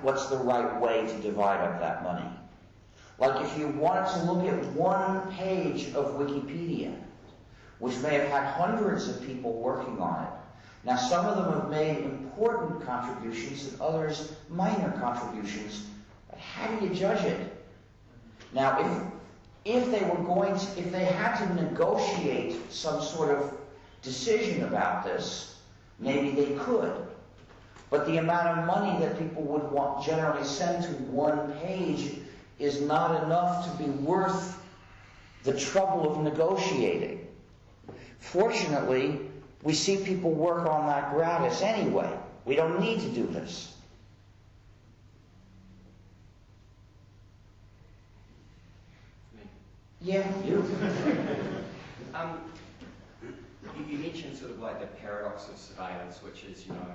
what's the right way to divide up that money? Like if you wanted to look at one page of Wikipedia, which may have had hundreds of people working on it. Now some of them have made important contributions and others minor contributions. But how do you judge it? Now if they had to negotiate some sort of decision about this, maybe they could. But the amount of money that people would generally send to one page is not enough to be worth the trouble of negotiating. Fortunately, we see people work on that gratis anyway. We don't need to do this. Yeah, you. You mentioned sort of like the paradox of surveillance, which is, you know,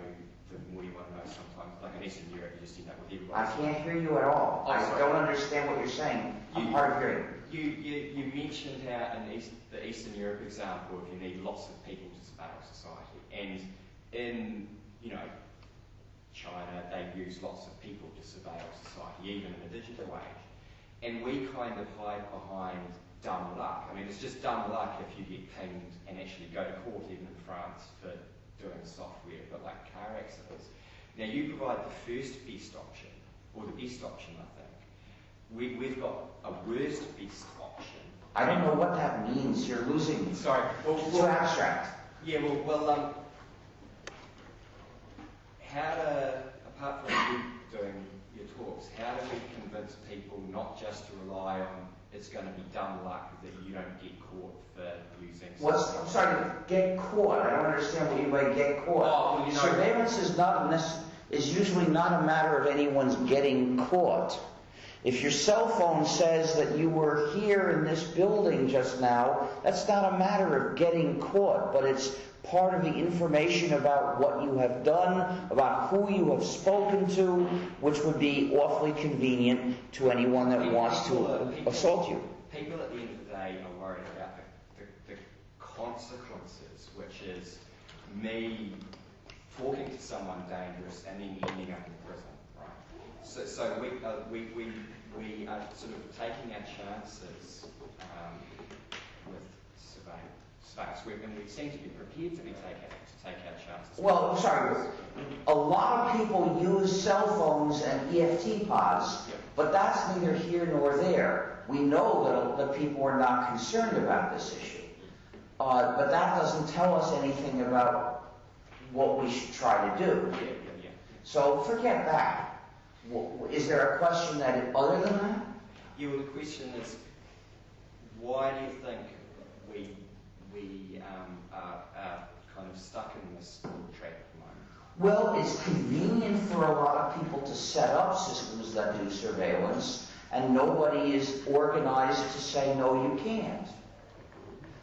the more you want to know sometimes, like in Eastern Europe, you just end up with everybody. I can't hear you at all. I don't understand what you're saying. I'm hard of hearing. You mentioned how in the Eastern Europe example, if you need lots of people to surveil society, and in, you know, China, they use lots of people to surveil society, even in the digital age. And we kind of hide behind dumb luck. I mean, it's just dumb luck if you get pinged and actually go to court, even in France, for doing software, but like car accidents. Now, you provide the first best option, or the best option, I think. We've got a worst best option. I don't know what that means. You're losing. Sorry. It's too abstract. Yeah, how to, apart from you doing your talks, how do we convince people not just to rely on it's going to be dumb luck that you don't get caught for using... I'm sorry, get caught. I don't understand what you mean by get caught. Oh, well, you know, surveillance is usually not a matter of anyone's getting caught. If your cell phone says that you were here in this building just now, that's not a matter of getting caught, but it's part of the information about what you have done, about who you have spoken to, which would be awfully convenient to anyone that wants to assault you. People at the end of the day are worried about the consequences, which is me talking to someone dangerous and then ending up in prison, right? So we are sort of taking our chances with surveillance. And we seem to be prepared to take our chances. Well, I'm sorry. A lot of people use cell phones and EFT pods, but that's neither here nor there. We know that people are not concerned about this issue. But that doesn't tell us anything about what we should try to do. Yeah. So forget that. Is there a question other than that? Yeah, well, the question is, why do you think we are kind of stuck in this trap at the moment? Well, it's convenient for a lot of people to set up systems that do surveillance, and nobody is organized to say, no, you can't.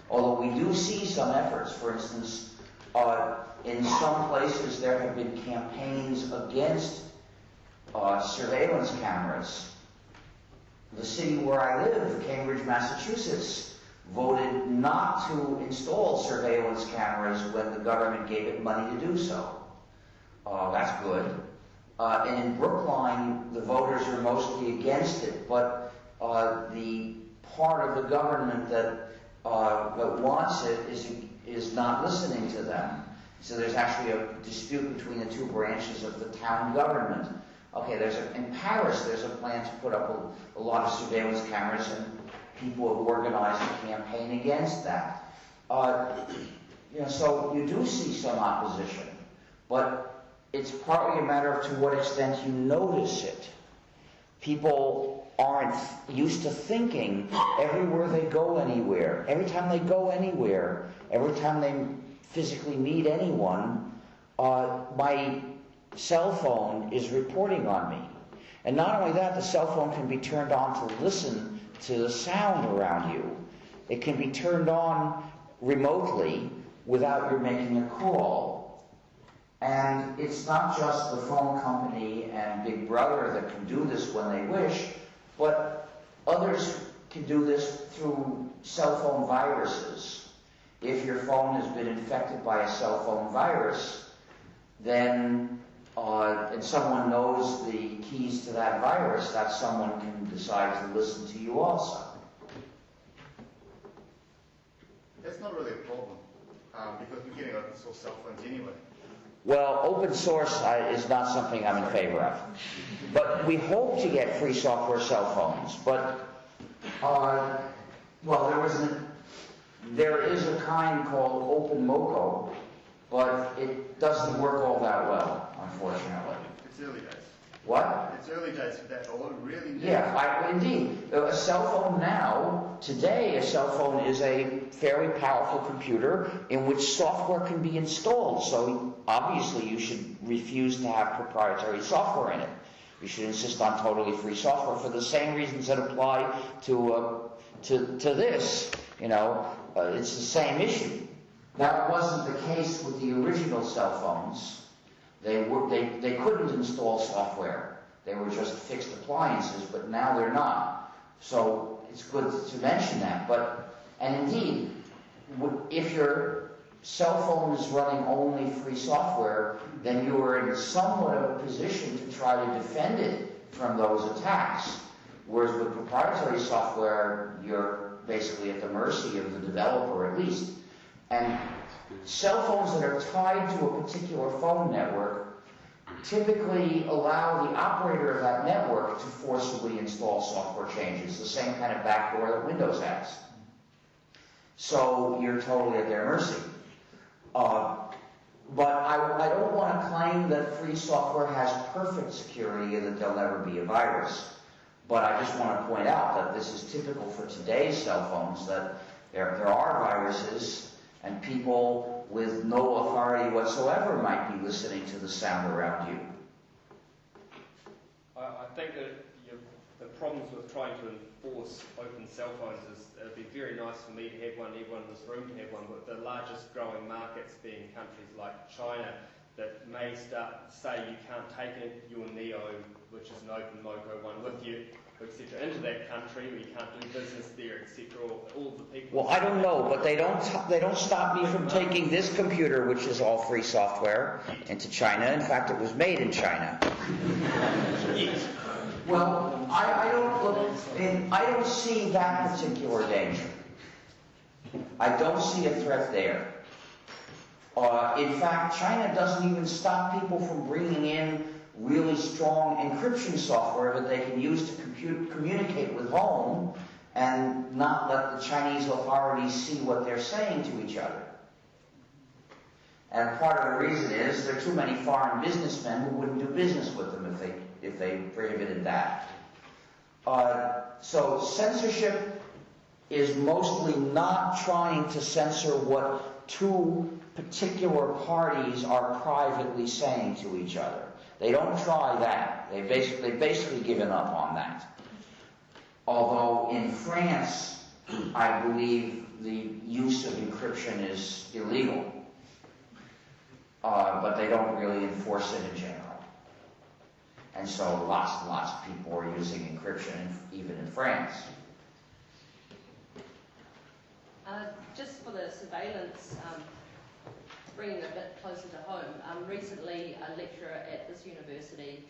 Although we do see some efforts. For instance, in some places there have been campaigns against surveillance cameras. The city where I live, Cambridge, Massachusetts, voted not to install surveillance cameras when the government gave it money to do so. That's good. And in Brookline, the voters are mostly against it, but the part of the government that wants it is not listening to them. So there's actually a dispute between the two branches of the town government. Okay, in Paris, there's a plan to put up a lot of surveillance cameras, and people have organized a campaign against that. So you do see some opposition, but it's partly a matter of to what extent you notice it. People aren't used to thinking everywhere they go anywhere, every time they go anywhere, every time they physically meet anyone, my cell phone is reporting on me. And not only that, the cell phone can be turned on to listen to the sound around you. It can be turned on remotely without your making a call. And it's not just the phone company and Big Brother that can do this when they wish, but others can do this through cell phone viruses. If your phone has been infected by a cell phone virus, then and someone knows the keys to that virus, that someone can decide to listen to you also. That's not really a problem, because we're getting open source cell phones anyway. Well, open source is not something I'm in favor of. But we hope to get free software cell phones. But, well, there is a kind called OpenMoco, but it doesn't work all that well, unfortunately. It's early days. What? It's early days for that. All it really needs. Yeah, indeed. A cell phone now, today, a cell phone is a fairly powerful computer in which software can be installed. So obviously you should refuse to have proprietary software in it. You should insist on totally free software for the same reasons that apply to this. You know, it's the same issue. That wasn't the case with the original cell phones. They couldn't install software. They were just fixed appliances, but now they're not. So it's good to mention that. And indeed, if your cell phone is running only free software, then you are in somewhat of a position to try to defend it from those attacks. Whereas with proprietary software, you're basically at the mercy of the developer at least. And cell phones that are tied to a particular phone network typically allow the operator of that network to forcibly install software changes, the same kind of backdoor that Windows has. So you're totally at their mercy. But I don't want to claim that free software has perfect security and that there'll never be a virus. But I just want to point out that this is typical for today's cell phones, that there are viruses and people with no authority whatsoever might be listening to the sound around you. I think that the problems with trying to enforce open cell phones is it would be very nice for me to have one, everyone in this room to have one, but the largest growing markets being countries like China that may say you can't take your Neo, which is an open MoCo one, with you, etc., into that country, where you can't do business there, etc., all the people... Well, I don't know, but they don't stop me from taking this computer, which is all free software, into China. In fact, it was made in China. Well, I don't see that particular danger. I don't see a threat there. In fact, China doesn't even stop people from bringing in really strong encryption software that they can use to communicate with home and not let the Chinese authorities see what they're saying to each other. And part of the reason is there are too many foreign businessmen who wouldn't do business with them if they prohibited that. So censorship is mostly not trying to censor what two particular parties are privately saying to each other. They don't try that. They've basically given up on that. Although in France, I believe the use of encryption is illegal. But they don't really enforce it in general. And so lots and lots of people are using encryption, even in France. Just for the surveillance, bringing it a bit closer to home, recently a lecturer at this university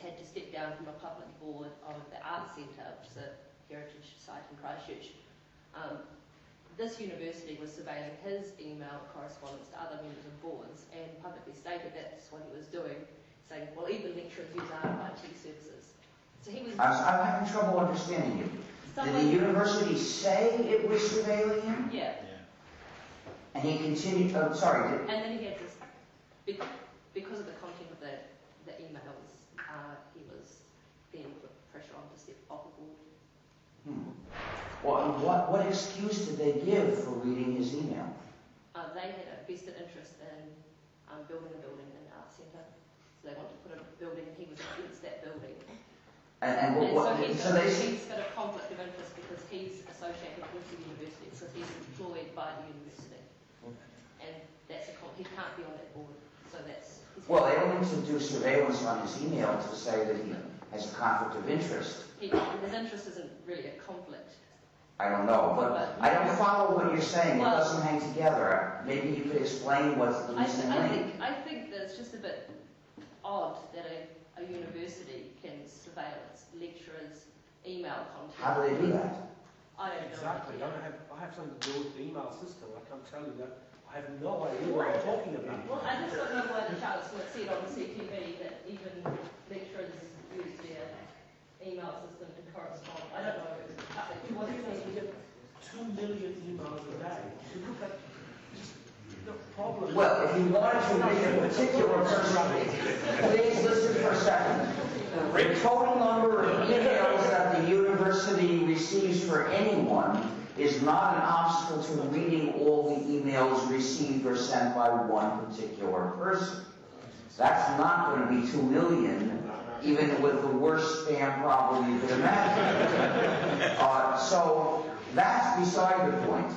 had to step down from a public board of the Arts Centre, which is a heritage site in Christchurch. This university was surveilling his email correspondence to other members of boards and publicly stated that's what he was doing, saying, well, even lecturers use our IT services. So he was... I'm having trouble understanding you. Did the university say it was surveilling him? Yeah. And he continued, sorry. And then he had this, because of the content of the emails, he was being put pressure on to step off the board. Well, what excuse did they give for reading his email? They had a vested interest in building a building in our centre. So they want to put a building, and he was against that building. He's got a conflict of interest because he's associated with the university, because he's employed by the university. And he can't be on that board. So that's... Well, they don't need to do surveillance on his email to say that he has a conflict of interest. His interest isn't really a conflict. I don't know, but I don't follow what you're saying. It doesn't hang together. Maybe you could explain what's the missing link. I think that it's just a bit odd that a university can surveillance lecturers' email content. How do they do that? I don't know. Exactly. I have something to do with the email system. I can't tell you that. I have no idea what I'm talking about. Well, I just don't know why the Chancellor said on CTV that even lecturers use their email system to correspond. I don't know. We get 2 million emails a day. You look at the problem. Well, if you wanted to read a particular person, please listen for a second. The total number of emails that the university receives for anyone is not an obstacle to reading all the emails received or sent by one particular person. That's not going to be 2 million, even with the worst spam problem you could imagine. So that's beside the point.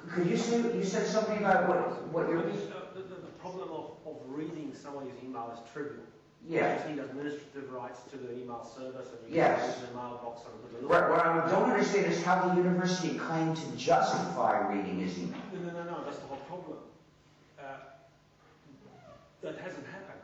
Could you say, you said something about what you're... The problem of reading somebody's email is trivial. Yeah. You just need administrative rights to the email service and you yes. the mailbox and a little. Right. What I don't understand is how the university claimed to justify reading his email. No. That's the whole problem. That hasn't happened.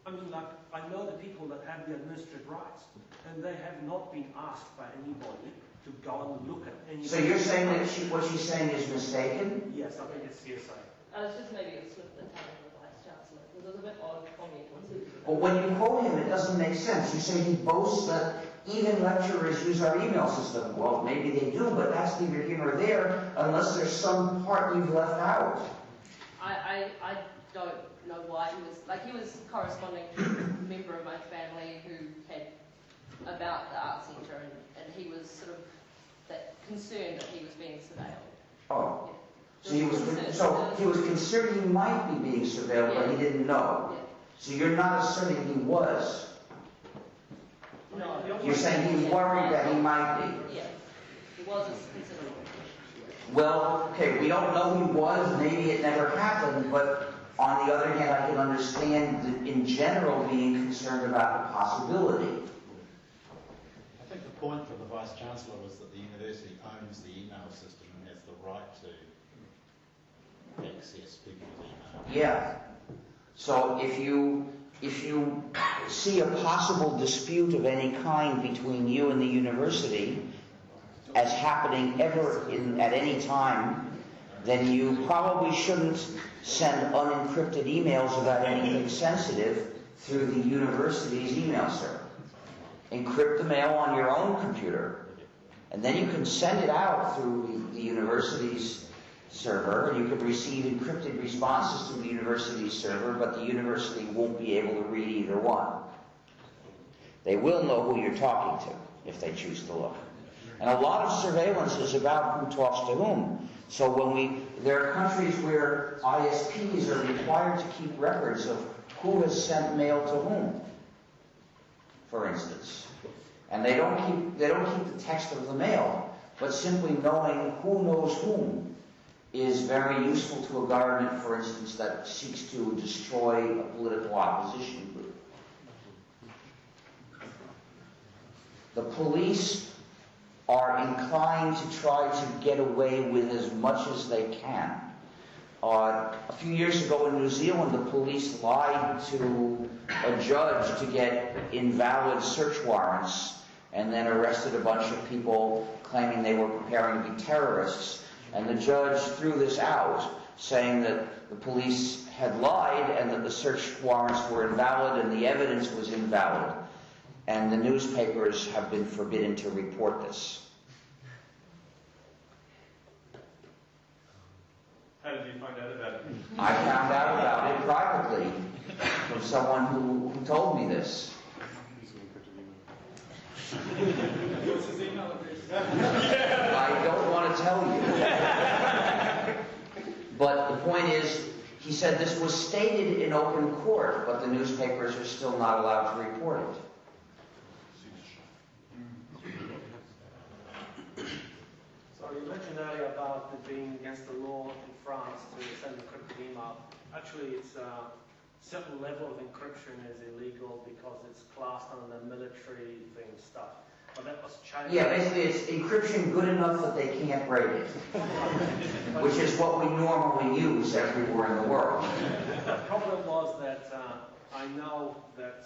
I mean, like, I know the people that have the administrative rights, and they have not been asked by anybody to go and look at any. So you're saying that what she's saying is mistaken? Yes, I think it's hearsay. It's just maybe a slip of the tongue of the Vice Chancellor. It was a bit odd comment. But when you quote him, it doesn't make sense. You say he boasts that even lecturers use our email system. Well, maybe they do, but that's neither here nor there, unless there's some part you've left out. I don't know why he was corresponding to a member of my family who had about the art centre, and he was sort of concerned that he was being surveilled. Oh. Yeah. So he was concerned he might be being surveilled, but he didn't know. Yeah. So you're not asserting he was. No. You're saying he's worried that he might be. Yeah. He was considerable. Well, okay, we don't know he was. Maybe it never happened, but on the other hand, I can understand in general being concerned about the possibility. I think the point for the Vice Chancellor was that the university owns the email system and has the right to access people's email. Yeah. So if you see a possible dispute of any kind between you and the university as happening ever at any time, then you probably shouldn't send unencrypted emails about anything sensitive through the university's email server. Encrypt the mail on your own computer, and then you can send it out through the university's server, and you can receive encrypted responses to the university's server, but the university won't be able to read either one. They will know who you're talking to if they choose to look. And a lot of surveillance is about who talks to whom. So there are countries where ISPs are required to keep records of who has sent mail to whom, for instance. And they don't keep the text of the mail, but simply knowing who knows whom is very useful to a government, for instance, that seeks to destroy a political opposition group. The police are inclined to try to get away with as much as they can. A few years ago in New Zealand, the police lied to a judge to get invalid search warrants and then arrested a bunch of people claiming they were preparing to be terrorists. And the judge threw this out, saying that the police had lied and that the search warrants were invalid and the evidence was invalid. And the newspapers have been forbidden to report this. How did you find out about it? I found out about it privately from someone who told me this. What's his email address? I don't want to tell you. But the point is, he said this was stated in open court, but the newspapers are still not allowed to report it. So you mentioned earlier about it being against the law in France to send a encrypted email. Actually, it's a certain level of encryption is illegal because it's classed under military thing stuff. But that was changed. Yeah, basically it's encryption good enough that they can't break it, which is what we normally use everywhere in the world. The problem was that I know that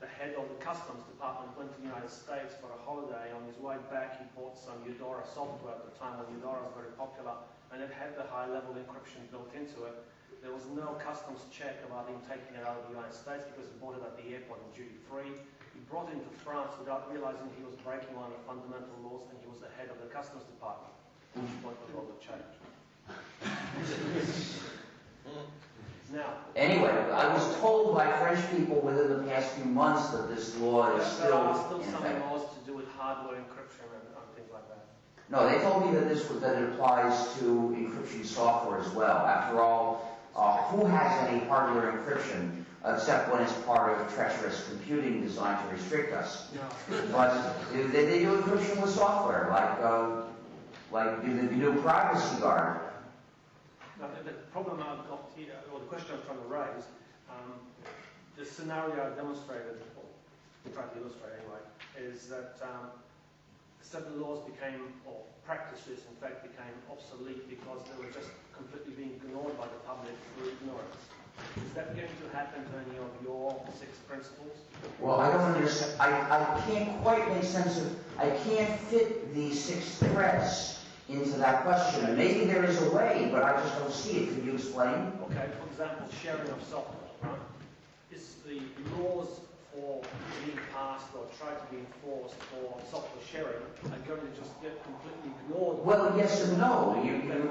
the head of the customs department went to the United States for a holiday. On his way back, he bought some Eudora software at the time when Eudora was very popular, and it had the high-level encryption built into it. There was no customs check about him taking it out of the United States because he bought it at the airport in duty-free. He brought it into France without realizing he was breaking one of the fundamental laws, and he was the head of the customs department. At which point the law would change. Now, anyway, I was told by French people within the past few months that this law is there are still still in some effect. laws to do with hardware encryption and things like that. No, they told me that that it applies to encryption software as well. After all, who has any hardware encryption except when it's part of treacherous computing designed to restrict us? No. But they do encryption with software, like the GNU Privacy Guard. Now, the problem I've got here, or the question I'm trying to raise, the scenario I demonstrated, or tried to illustrate anyway, is that certain laws became, or practices in fact became obsolete because they were just completely being ignored by the public through ignorance. Is that going to happen to any of your 6 principles? Well, I don't understand. I can't quite make sense of, I can't fit the 6 threads into that question. Maybe there is a way, but I just don't see it. Could you explain? Okay, for example, sharing of software, right? Is the laws for being passed or try to be enforced for software sharing are going to just get completely ignored? Well, yes and no.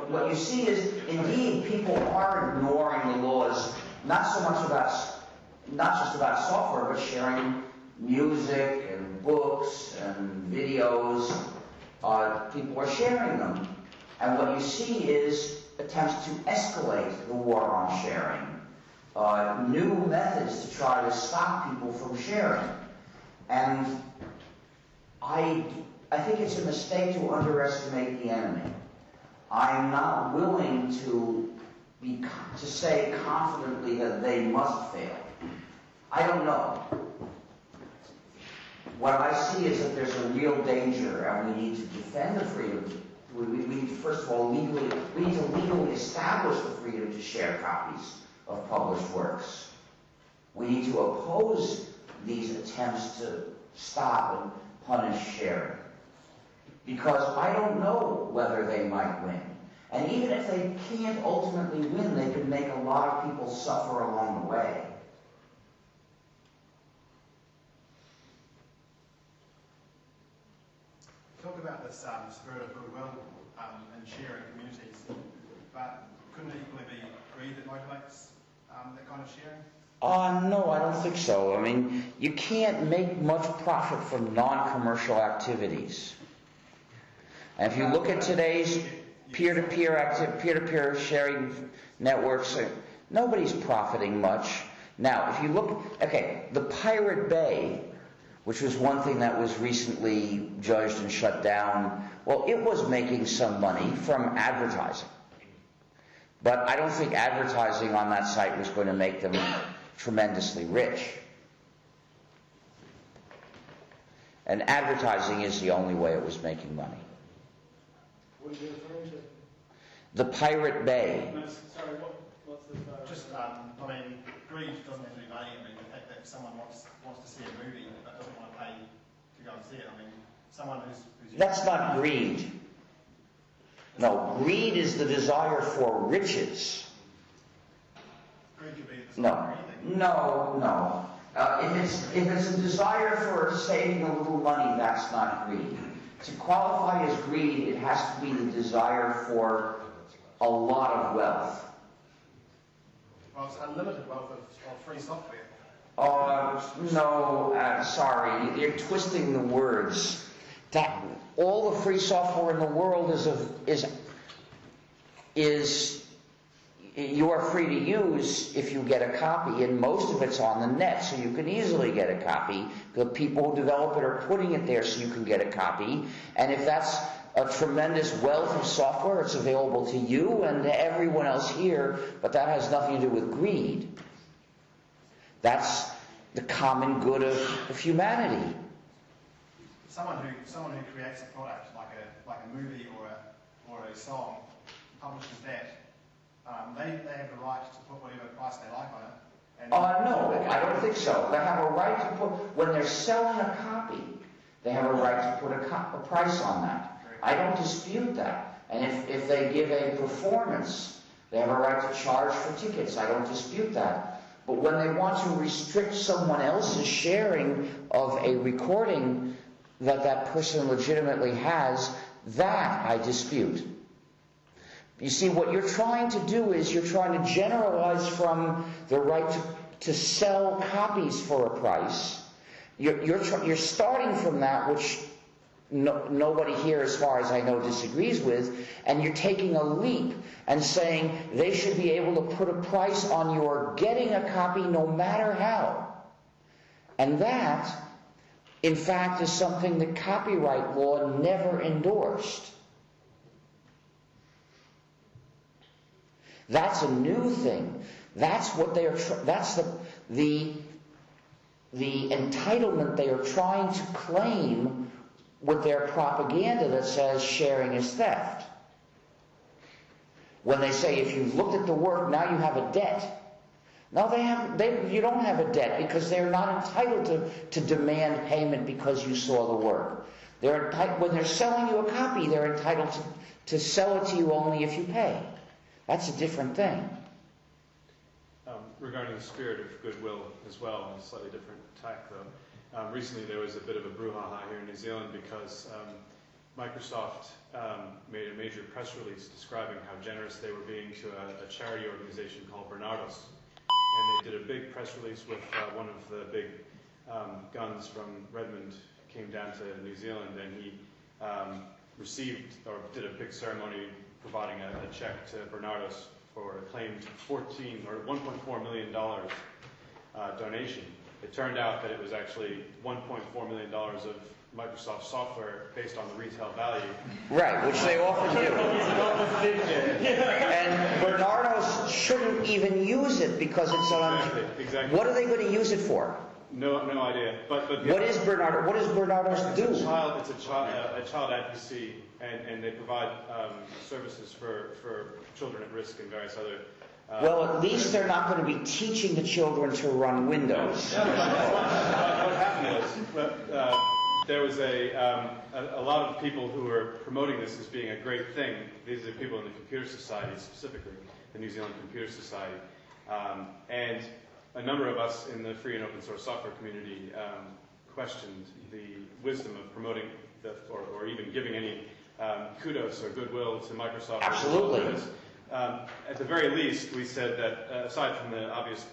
What you see is, indeed, people are ignoring the laws, not just about software, but sharing music and books and videos. People are sharing them. And what you see is attempts to escalate the war on sharing. New methods to try to stop people from sharing. And I think it's a mistake to underestimate the enemy. I'm not willing to say confidently that they must fail. I don't know. What I see is that there's a real danger, and we need to defend the freedom. We need to, first of all, we need to legally establish the freedom to share copies of published works. We need to oppose these attempts to stop and punish sharing. Because I don't know whether they might win. And even if they can't ultimately win, they could make a lot of people suffer along the way. Talk about this spirit of goodwill in sharing communities, but couldn't it equally be greed that motivates that kind of sharing? No, I don't think so. I mean, you can't make much profit from non-commercial activities. And if you look at today's peer-to-peer sharing networks, nobody's profiting much. Now, if you look, okay, the Pirate Bay, which was one thing that was recently judged and shut down, well, it was making some money from advertising. But I don't think advertising on that site was going to make them tremendously rich. And advertising is the only way it was making money. What are you referring to? The Pirate Bay. No, sorry, what's the... Just, I mean, greed doesn't have to be money. I mean, the fact that someone wants to see a movie but doesn't want to pay to go and see it. I mean, someone who's That's not greed. No, greed is the desire for riches. Greed could be the desire for anything. No. If it's a desire for saving a little money, that's not greed. To qualify as greed, it has to be the desire for a lot of wealth. Well, it's unlimited wealth of free software. No, sorry, you're twisting the words. That all the free software in the world is you are free to use if you get a copy, and most of it's on the net, so you can easily get a copy. The people who develop it are putting it there so you can get a copy. And if that's a tremendous wealth of software, it's available to you and to everyone else here, but that has nothing to do with greed. That's the common good of humanity. Someone who creates a product like a movie or a song, publishes that, they have the right to put whatever price they like on it. And No, I don't think so. They have a right to put, when they're selling a copy, they have a right to put a price on that. I don't dispute that. And if they give a performance, they have a right to charge for tickets. I don't dispute that. But when they want to restrict someone else's sharing of a recording that person legitimately has, that I dispute. You see, what you're trying to do is you're trying to generalize from the right to sell copies for a price. You're starting from that, which nobody here, as far as I know, disagrees with, and you're taking a leap and saying they should be able to put a price on your getting a copy no matter how. And that, in fact, is something that copyright law never endorsed. That's a new thing. That's what they are. That's the entitlement they are trying to claim with their propaganda that says sharing is theft. When they say if you've looked at the work, now you have a debt. No, you don't have a debt because they're not entitled to demand payment because you saw the work. When they're selling you a copy, they're entitled to sell it to you only if you pay. That's a different thing. Regarding the spirit of goodwill as well, a slightly different tack though. Recently there was a bit of a brouhaha here in New Zealand because Microsoft made a major press release describing how generous they were being to a charity organization called Bernardo's. And they did a big press release with one of the big guns from Redmond came down to New Zealand, and he received or did a big ceremony providing a check to Bernardo's for a claimed $1.4 million donation. It turned out that it was actually $1.4 million of Microsoft software based on the retail value. Right, which they often do. And Bernardo's shouldn't even use it because it's Exactly. What are they going to use it for? No idea. But What does Bernardo's do? It's a child advocacy, and they provide services for children at risk and various other. Well, at least they're not going to be teaching the children to run Windows. What happened was, there was a lot of people who were promoting this as being a great thing. These are people in the Computer Society, specifically the New Zealand Computer Society, and a number of us in the free and open source software community questioned the wisdom of promoting or even giving any kudos or goodwill to Microsoft. Absolutely. At the very least, we said that aside from the obvious